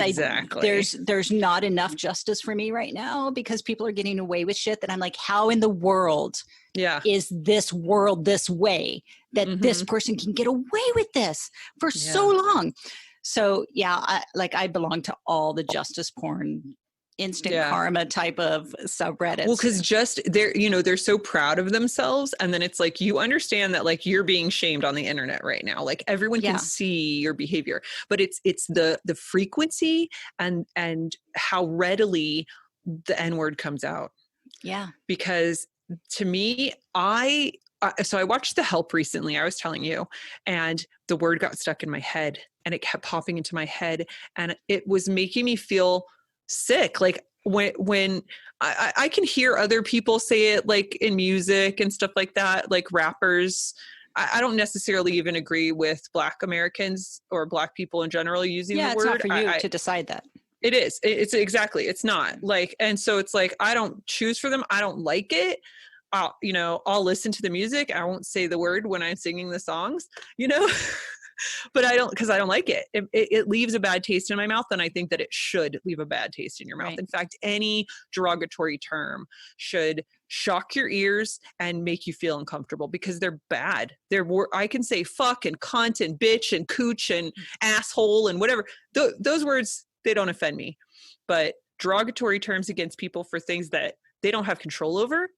there's not enough justice for me right now because people are getting away with shit that I'm like, how in the world is this world this way that this person can get away with this for so long? So I belong to all the justice porn instant karma type of subreddits. Well, because just they're so proud of themselves, and then it's like, you understand that like you're being shamed on the internet right now. Like everyone can see your behavior, but it's the frequency and how readily the N-word comes out. Yeah. Because to me, so I watched The Help recently, I was telling you, and the word got stuck in my head and it kept popping into my head and it was making me feel sick. Like when I can hear other people say it like in music and stuff like that, like rappers. I don't necessarily even agree with Black Americans or Black people in general using the word. Yeah, it's not for you to decide that. It is. It's exactly. It's not like, and so it's like, I don't choose for them. I don't like it. I'll listen to the music. I won't say the word when I'm singing the songs, but because I don't like it. It leaves a bad taste in my mouth. And I think that it should leave a bad taste in your mouth. Right. In fact, any derogatory term should shock your ears and make you feel uncomfortable because they're bad. I can say fuck and cunt and bitch and cooch and asshole and whatever. Those words, they don't offend me, but derogatory terms against people for things that they don't have control over,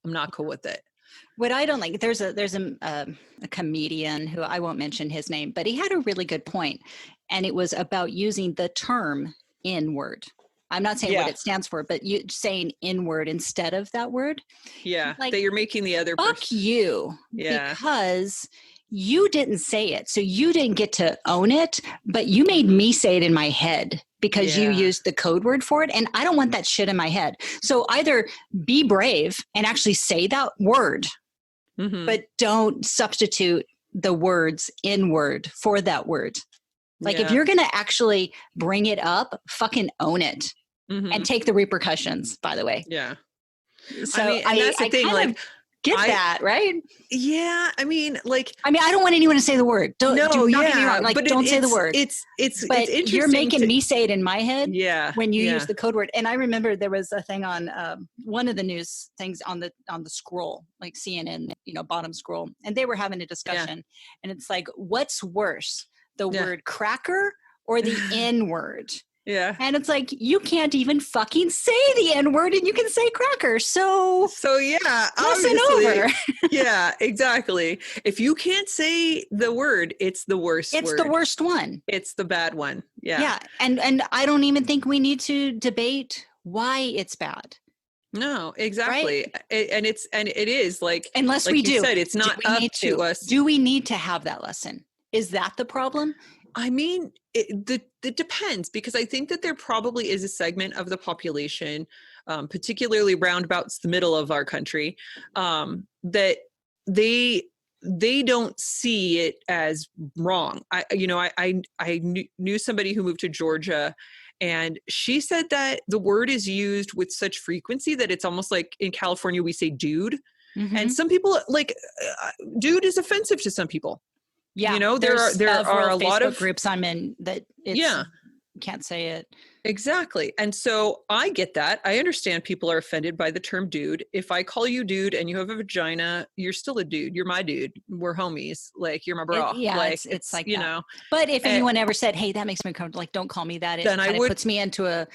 I'm not cool with it. What I don't like, there's a comedian who I won't mention his name, but he had a really good point, and it was about using the term N-word. I'm not saying what it stands for, but you saying N-word instead of that word. Yeah, like, that you're making the other fuck person. You. Yeah. Because you didn't say it, so you didn't get to own it, but you made me say it in my head because you used the code word for it, and I don't want that shit in my head. So either be brave and actually say that word, but don't substitute the words N-word for that word. Like if you're going to actually bring it up, fucking own it and take the repercussions, by the way. Yeah. So and that's the thing, like, get that, right? Yeah. I mean, I don't want anyone to say the word. Do not get me wrong. Like, don't say the word. It's interesting. You're making me say it in my head. Yeah. When you use the code word. And I remember there was a thing on one of the news things on the scroll, like CNN, bottom scroll, and they were having a discussion, and it's like, what's worse, the word cracker or the N word? Yeah. And it's like, you can't even fucking say the N-word and you can say cracker. So yeah, listen over. Yeah, exactly. If you can't say the word, it's the worst It's the worst one. It's the bad one. Yeah. Yeah. And I don't even think we need to debate why it's bad. No, exactly. Right? And it is like, unless like we you do. said, it's not up to us. Do we need to have that lesson? Is that the problem? I mean, it depends, because I think that there probably is a segment of the population, particularly roundabouts the middle of our country, that they don't see it as wrong. I knew somebody who moved to Georgia, and she said that the word is used with such frequency that it's almost like in California we say dude, and some people like dude is offensive to some people. Yeah, there are a lot of groups I'm in that can't say it. Exactly. And so I get that. I understand people are offended by the term dude. If I call you dude and you have a vagina, you're still a dude. You're my dude. We're homies. Like, you're my bro. It's like that. But if anyone ever said, hey, that makes me uncomfortable, like, don't call me that, it kind of puts me into a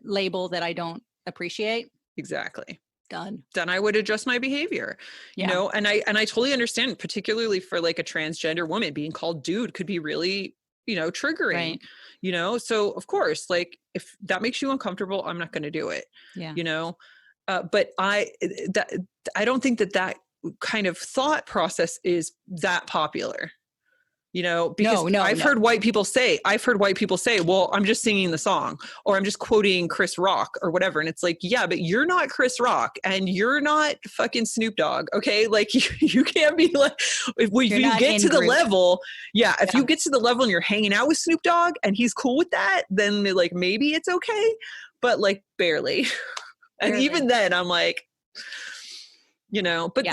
label that I don't appreciate. Exactly. Done. Then I would adjust my behavior, and I totally understand, particularly for like a transgender woman, being called dude could be really, triggering, right. So of course, like, if that makes you uncomfortable, I'm not going to do it, but I don't think that kind of thought process is that popular. Because I've heard white people say, well, I'm just singing the song, or I'm just quoting Chris Rock or whatever. And it's like, yeah, but you're not Chris Rock and you're not fucking Snoop Dogg. Okay. Like, you can't be like, if you get to the level, if you get to the level and you're hanging out with Snoop Dogg and he's cool with that, then like, maybe it's okay, but like barely. And even then I'm like, but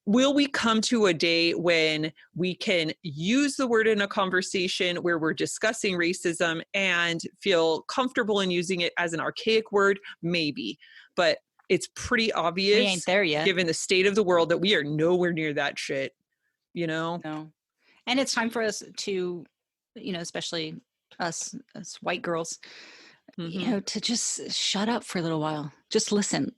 will we come to a day when we can use the word in a conversation where we're discussing racism and feel comfortable in using it as an archaic word? Maybe, but it's pretty obvious, we ain't there yet, given the state of the world, that we are nowhere near that shit, No. And it's time for us to, especially us as white girls, to just shut up for a little while, just listen.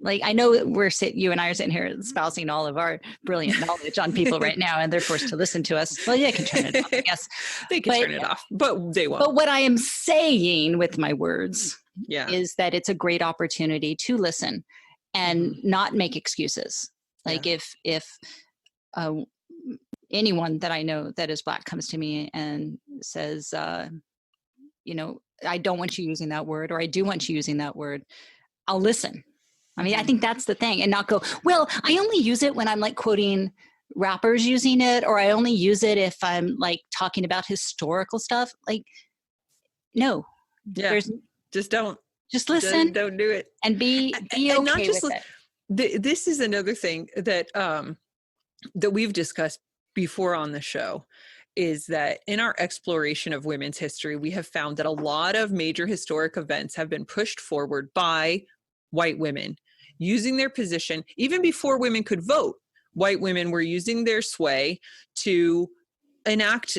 Like, I know you and I are sitting here espousing all of our brilliant knowledge on people right now, and they're forced to listen to us. Well, yeah, they can turn it off, I guess. They can turn it off, but they won't. But what I am saying with my words is that it's a great opportunity to listen and not make excuses. Like if anyone that I know that is Black comes to me and says, I don't want you using that word, or I do want you using that word, I'll listen. I mean, I think that's the thing, and not go, well, I only use it when I'm like quoting rappers using it, or I only use it if I'm like talking about historical stuff. Like, no, just don't. Just listen. Don't do it, and be okay not just with it. This is another thing that that we've discussed before on the show, is that in our exploration of women's history, we have found that a lot of major historic events have been pushed forward by white women using their position. Even before women could vote, white women were using their sway to enact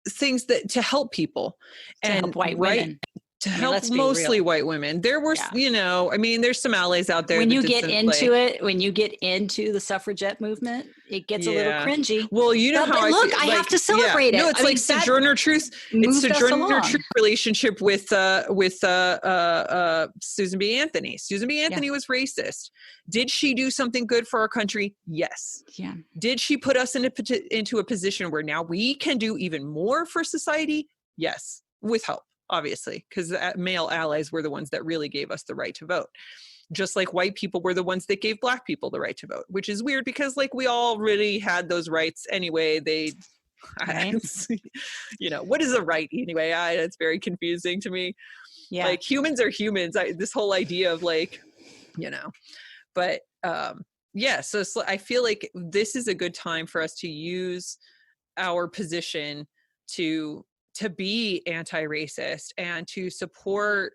things to help people, and help white women. To help mostly white women. There were, there's some allies out there. When you get into it, when you get into the suffragette movement, it gets a little cringy. Well, you know, but look, I have to celebrate it. No, it's like Sojourner Truth. It's Sojourner Truth relationship with Susan B. Anthony. Susan B. Anthony was racist. Did she do something good for our country? Yes. Yeah. Did she put us into a position where now we can do even more for society? Yes, with help. Obviously, because male allies were the ones that really gave us the right to vote. Just like white people were the ones that gave Black people the right to vote, which is weird because like we all really had those rights anyway. What is a right anyway? It's very confusing to me. Yeah. Like humans are humans. This whole idea of so I feel like this is a good time for us to use our position to be anti-racist and to support,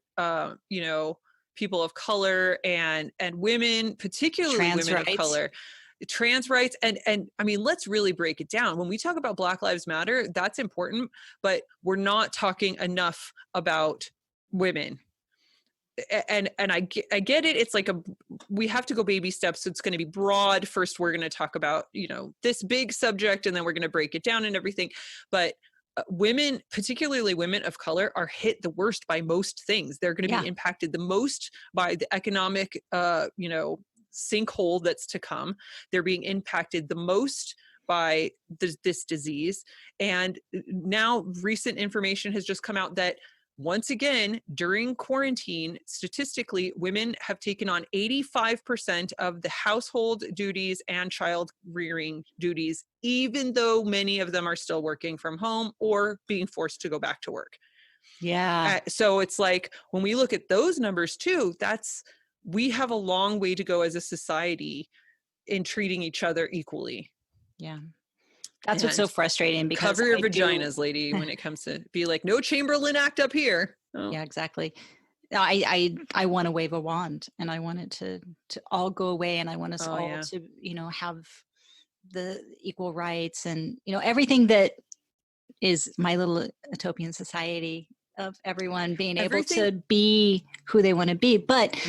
people of color and women, particularly women of color, trans rights. And I mean, let's really break it down. When we talk about Black Lives Matter, that's important, but we're not talking enough about women. And I get it. It's like we have to go baby steps. So it's going to be broad. First, we're going to talk about, this big subject, and then we're going to break it down and everything. But women, particularly women of color, are hit the worst by most things. They're going to be impacted the most by the economic, sinkhole that's to come. They're being impacted the most by this disease. And now recent information has just come out that once again, during quarantine, statistically, women have taken on 85% of the household duties and child rearing duties, even though many of them are still working from home or being forced to go back to work. Yeah. So it's like, when we look at those numbers too, we have a long way to go as a society in treating each other equally. Yeah. That's what's so frustrating, because cover your vaginas, lady, when it comes to be like, no Chamberlain Act up here. Oh. Yeah, exactly. I want to wave a wand, and I want it to all go away, and I want us all to, have the equal rights and, everything that is my little utopian society of everyone being able to be who they want to be. But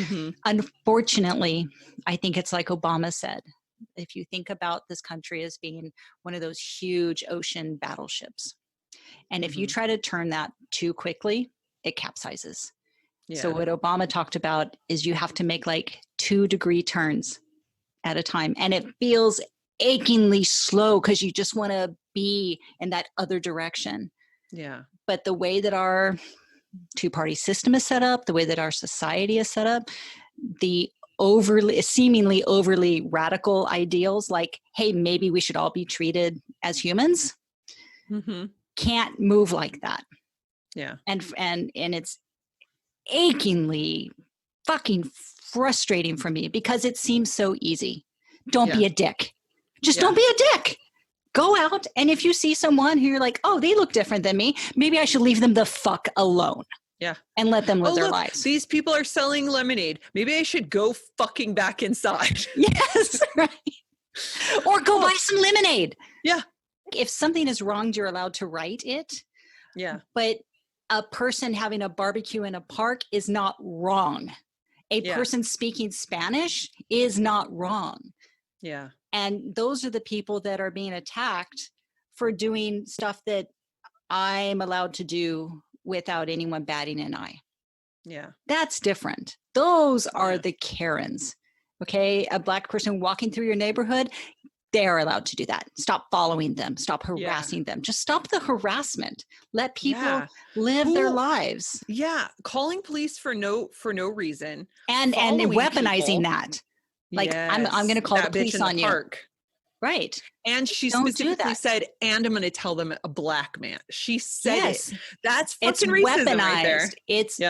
unfortunately, I think it's like Obama said. If you think about this country as being one of those huge ocean battleships, and if you try to turn that too quickly, it capsizes. Yeah. So what Obama talked about is you have to make like 2-degree turns at a time. And it feels achingly slow because you just want to be in that other direction. Yeah. But the way that our two-party system is set up, the way that our society is set up, the seemingly overly radical ideals like, hey, maybe we should all be treated as humans, can't move like that. Yeah. And it's achingly fucking frustrating for me because it seems so easy. Don't be a dick. Just don't be a dick. Go out, and if you see someone who you're like, oh, they look different than me, maybe I should leave them the fuck alone. Yeah. And let them live their lives. These people are selling lemonade. Maybe I should go fucking back inside. Yes, right. Or go buy some lemonade. Yeah. If something is wronged, you're allowed to right it. Yeah. But a person having a barbecue in a park is not wrong. A person speaking Spanish is not wrong. Yeah. And those are the people that are being attacked for doing stuff that I'm allowed to do without anyone batting an eye. Yeah. That's different. Those are the Karens. Okay. A Black person walking through your neighborhood, they are allowed to do that. Stop following them. Stop harassing them. Just stop the harassment. Let people live their lives. Yeah. Calling police for no reason. And weaponizing people. that. Like, I'm going to call the police on you. Park. Right. And she specifically said, and I'm going to tell them a black man. She said it. That's fucking racism right there. It's,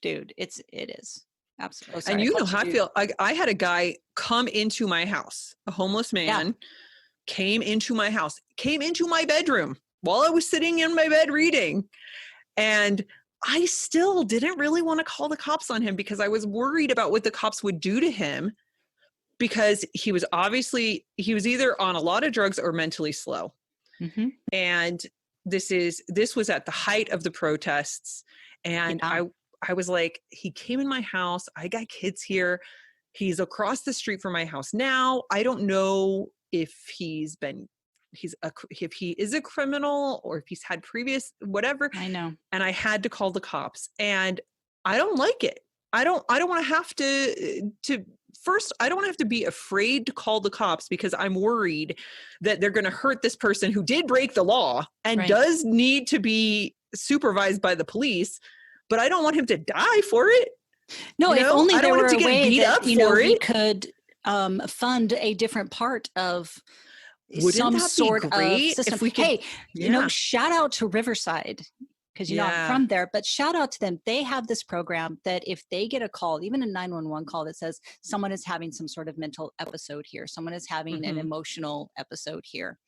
dude, it is. Absolutely. And you know how I feel. I had a guy come into my house, a homeless man came into my house, came into my bedroom while I was sitting in my bed reading. And I still didn't really want to call the cops on him because I was worried about what the cops would do to him, because he was either on a lot of drugs or mentally slow. Mm-hmm. And this was at the height of the protests. And I was like, he came in my house. I got kids here. He's across the street from my house now. I don't know if if he is a criminal or if he's had previous whatever. I know. And I had to call the cops, and I don't like it. I don't want to have to first, I don't want to have to be afraid to call the cops because I'm worried that they're going to hurt this person who did break the law and does need to be supervised by the police. But I don't want him to die for it. No, if only there were a way that, we could fund a different part of some sort of system. Shout out to Riverside, because I'm from there, but shout out to them. They have this program that if they get a call, even a 911 call that says someone is having some sort of mental episode here, someone is having an emotional episode here,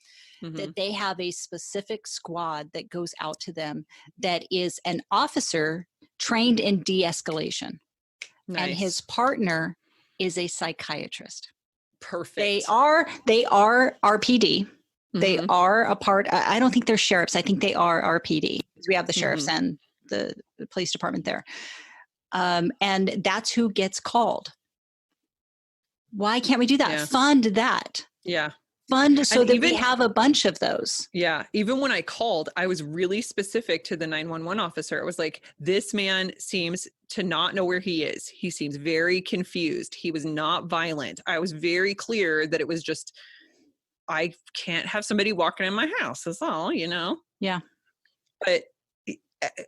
that they have a specific squad that goes out to them that is an officer trained in de-escalation. Nice. And his partner is a psychiatrist. Perfect. They are RPD. They are a part. I don't think they're sheriffs. I think they are RPD. We have the sheriffs and the police department there. And that's who gets called. Why can't we do that? Yeah. Fund that. Yeah. Fund so that we have a bunch of those. Yeah. Even when I called, I was really specific to the 911 officer. It was like, this man seems to not know where he is. He seems very confused. He was not violent. I was very clear that it was just, I can't have somebody walking in my house. That's all, Yeah. But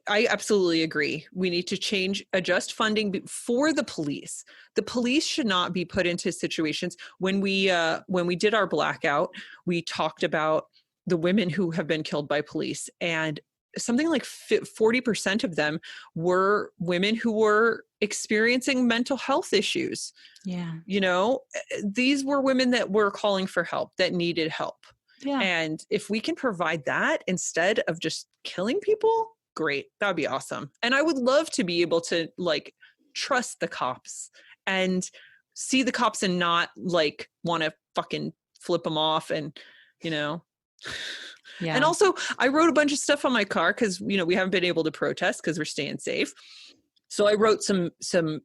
I absolutely agree. We need to adjust funding for the police. The police should not be put into situations. When we did our blackout, we talked about the women who have been killed by police, and something like 40% of them were women who were experiencing mental health issues. Yeah. These were women that were calling for help, that needed help. Yeah. And if we can provide that instead of just killing people, great. That would be awesome. And I would love to be able to trust the cops and see the cops and not want to fucking flip them off and, Yeah. And also I wrote a bunch of stuff on my car because, we haven't been able to protest because we're staying safe. So I wrote some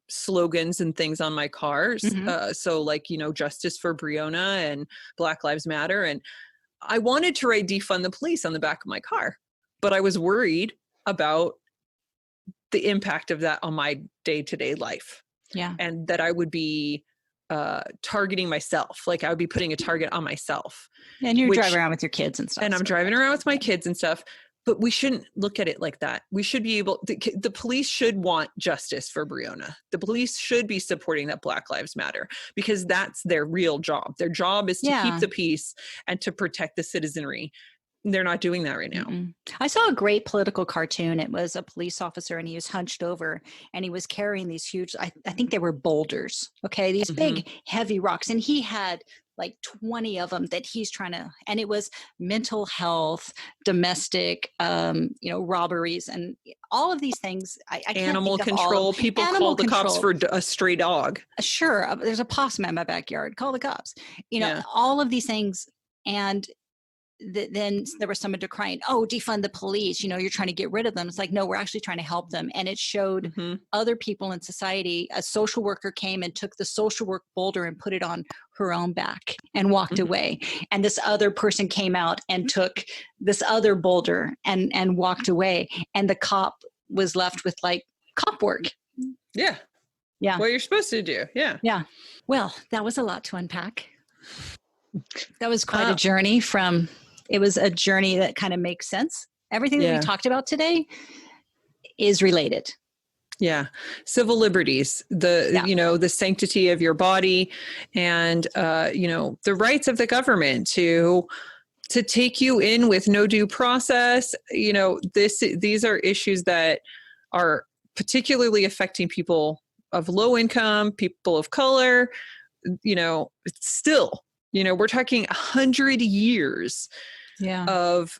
slogans and things on my cars. Justice for Breonna and Black Lives Matter. And I wanted to write defund the police on the back of my car, but I was worried about the impact of that on my day-to-day life. Yeah. And that I would be targeting myself. I would be putting a target on myself. And you're driving around with your kids and stuff. And I'm driving around with my kids and stuff. But we shouldn't look at it like that. We should be the police should want justice for Breonna. The police should be supporting that Black Lives Matter because that's their real job. Their job is to keep the peace and to protect the citizenry. They're not doing that right now. Mm-mm. I saw a great political cartoon. It was a police officer and he was hunched over and he was carrying these huge, I think they were boulders. Okay. These big heavy rocks. And he had 20 of them that he's trying to, and it was mental health, domestic, robberies and all of these things. I can't animal think of control. People call the cops for a stray dog. Sure. There's a possum in my backyard. Call the cops, all of these things. And then there was someone decrying, oh, defund the police, you're trying to get rid of them. It's like, no, we're actually trying to help them. And it showed other people in society. A social worker came and took the social work boulder and put it on her own back and walked away. And this other person came out and took this other boulder and walked away. And the cop was left with like cop work. Yeah. Yeah. What you're supposed to do. Yeah. Yeah. Well, that was a lot to unpack. That was quite a journey it was a journey that kind of makes sense. Everything that we talked about today is related. Yeah. Civil liberties, the sanctity of your body and, the rights of the government to take you in with no due process. These are issues that are particularly affecting people of low income, people of color, still, we're talking 100 years of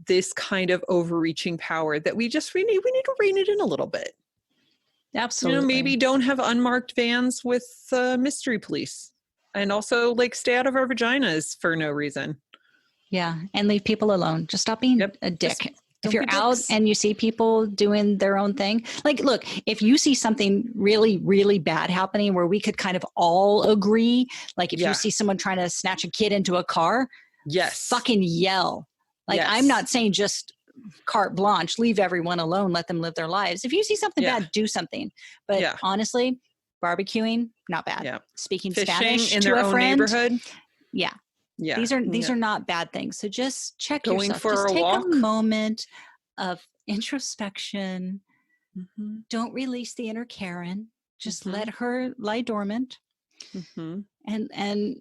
this kind of overreaching power that we need to rein it in a little bit. Absolutely. Maybe don't have unmarked vans with mystery police, and also like stay out of our vaginas for no reason. Yeah. And leave people alone. Just stop being a dick. If you're out and you see people doing their own thing, like, look, if you see something really, really bad happening where we could kind of all agree, like if you see someone trying to snatch a kid into a car, fucking yell. Like, I'm not saying just carte blanche, leave everyone alone, let them live their lives. If you see something bad, do something. But honestly, barbecuing, not bad. Yeah. Speaking Fishing Spanish in to their a own friend. neighborhood. Yeah. Yeah. These are not bad things. So just check Going yourself. for just a take walk. a moment of introspection. Don't release the inner Karen. Just let her lie dormant. And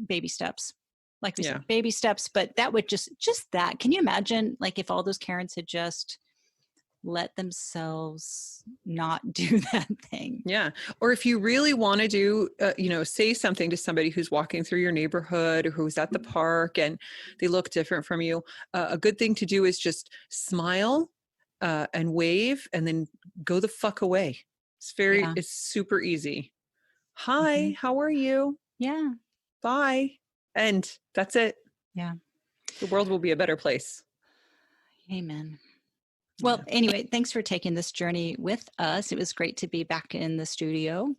baby steps. Like we said, baby steps. But that would just that. Can you imagine, like, if all those Karens had just let themselves not do that thing? Yeah. Or if you really want to do, say something to somebody who's walking through your neighborhood or who's at the park and they look different from you, a good thing to do is just smile and wave and then go the fuck away. It's super easy. Hi, how are you? Yeah. Bye. And that's it. Yeah. The world will be a better place. Amen. Well, anyway, thanks for taking this journey with us. It was great to be back in the studio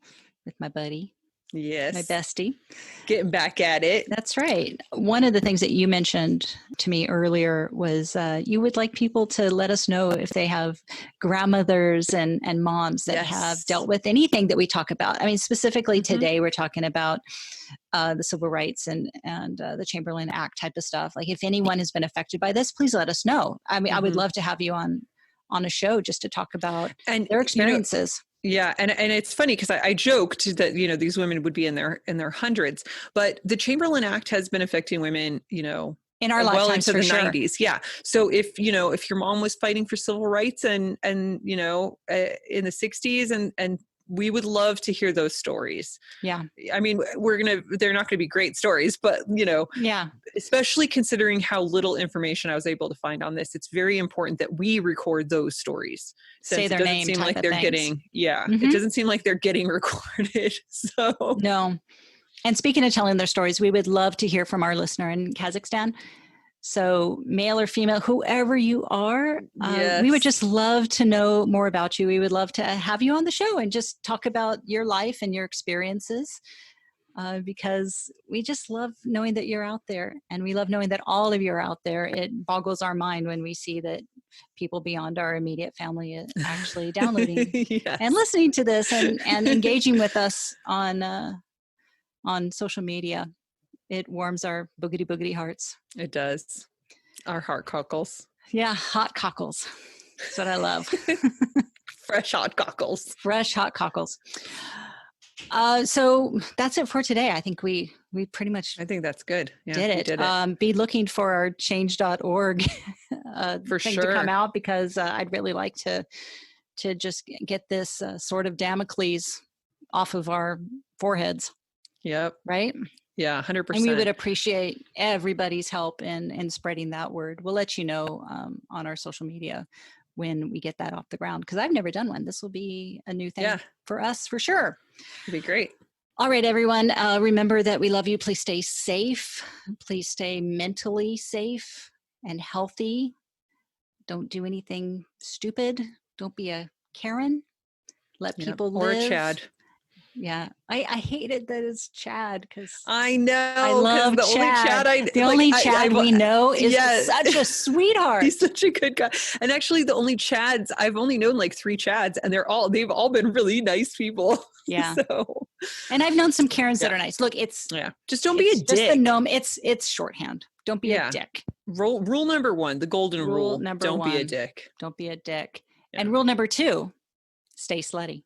with my buddy. Yes. My bestie. Getting back at it. That's right. One of the things that you mentioned to me earlier was you would like people to let us know if they have grandmothers and moms that have dealt with anything that we talk about. I mean, specifically today, we're talking about the civil rights and the Chamberlain Act type of stuff. Like, if anyone has been affected by this, please let us know. I mean, I would love to have you on a show just to talk about their experiences. And it's funny because I joked that these women would be in their hundreds, but the Chamberlain Act has been affecting women in our lifetimes into the sure. 90s. Yeah. So if your mom was fighting for civil rights and in the 60s and we would love to hear those stories. Yeah. I mean, they're not going to be great stories, but especially considering how little information I was able to find on this, it's very important that we record those stories. Say their name. It doesn't seem like they're getting, it doesn't seem like they're getting recorded. So no. And speaking of telling their stories, we would love to hear from our listener in Kazakhstan. So male or female, whoever you are, we would just love to know more about you. We would love to have you on the show and just talk about your life and your experiences, because we just love knowing that you're out there, and we love knowing that all of you are out there. It boggles our mind when we see that people beyond our immediate family are actually downloading and listening to this and engaging with us on social media. It warms our boogity hearts. It does. Our heart cockles. Yeah, hot cockles. That's what I love. Fresh hot cockles. Fresh hot cockles. So that's it for today. I think we pretty much I think that's good. Yeah, did it. Be looking for our change.org for thing sure to come out, because I'd really like to just get this sword of Damocles off of our foreheads. Yep. Right? Yeah, 100%. And we would appreciate everybody's help in spreading that word. We'll let you know on our social media when we get that off the ground, because I've never done one. This will be a new thing for us, for sure. It'd be great. All right, everyone. Remember that we love you. Please stay safe. Please stay mentally safe and healthy. Don't do anything stupid. Don't be a Karen. Let people live. Or Chad. Yeah, I hated that it's Chad because I know. I love the Chad. only Chad we know is such a sweetheart. He's such a good guy. And actually, the only Chads I've only known like 3 Chads, and they've all been really nice people. Yeah. And I've known some Karens that are nice. Look, just don't be a dick. Just the gnome. It's shorthand. Don't be a dick. Rule number 1, the golden rule. Don't be a dick. Don't be a dick. Yeah. And rule number 2, stay slutty.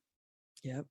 Yep.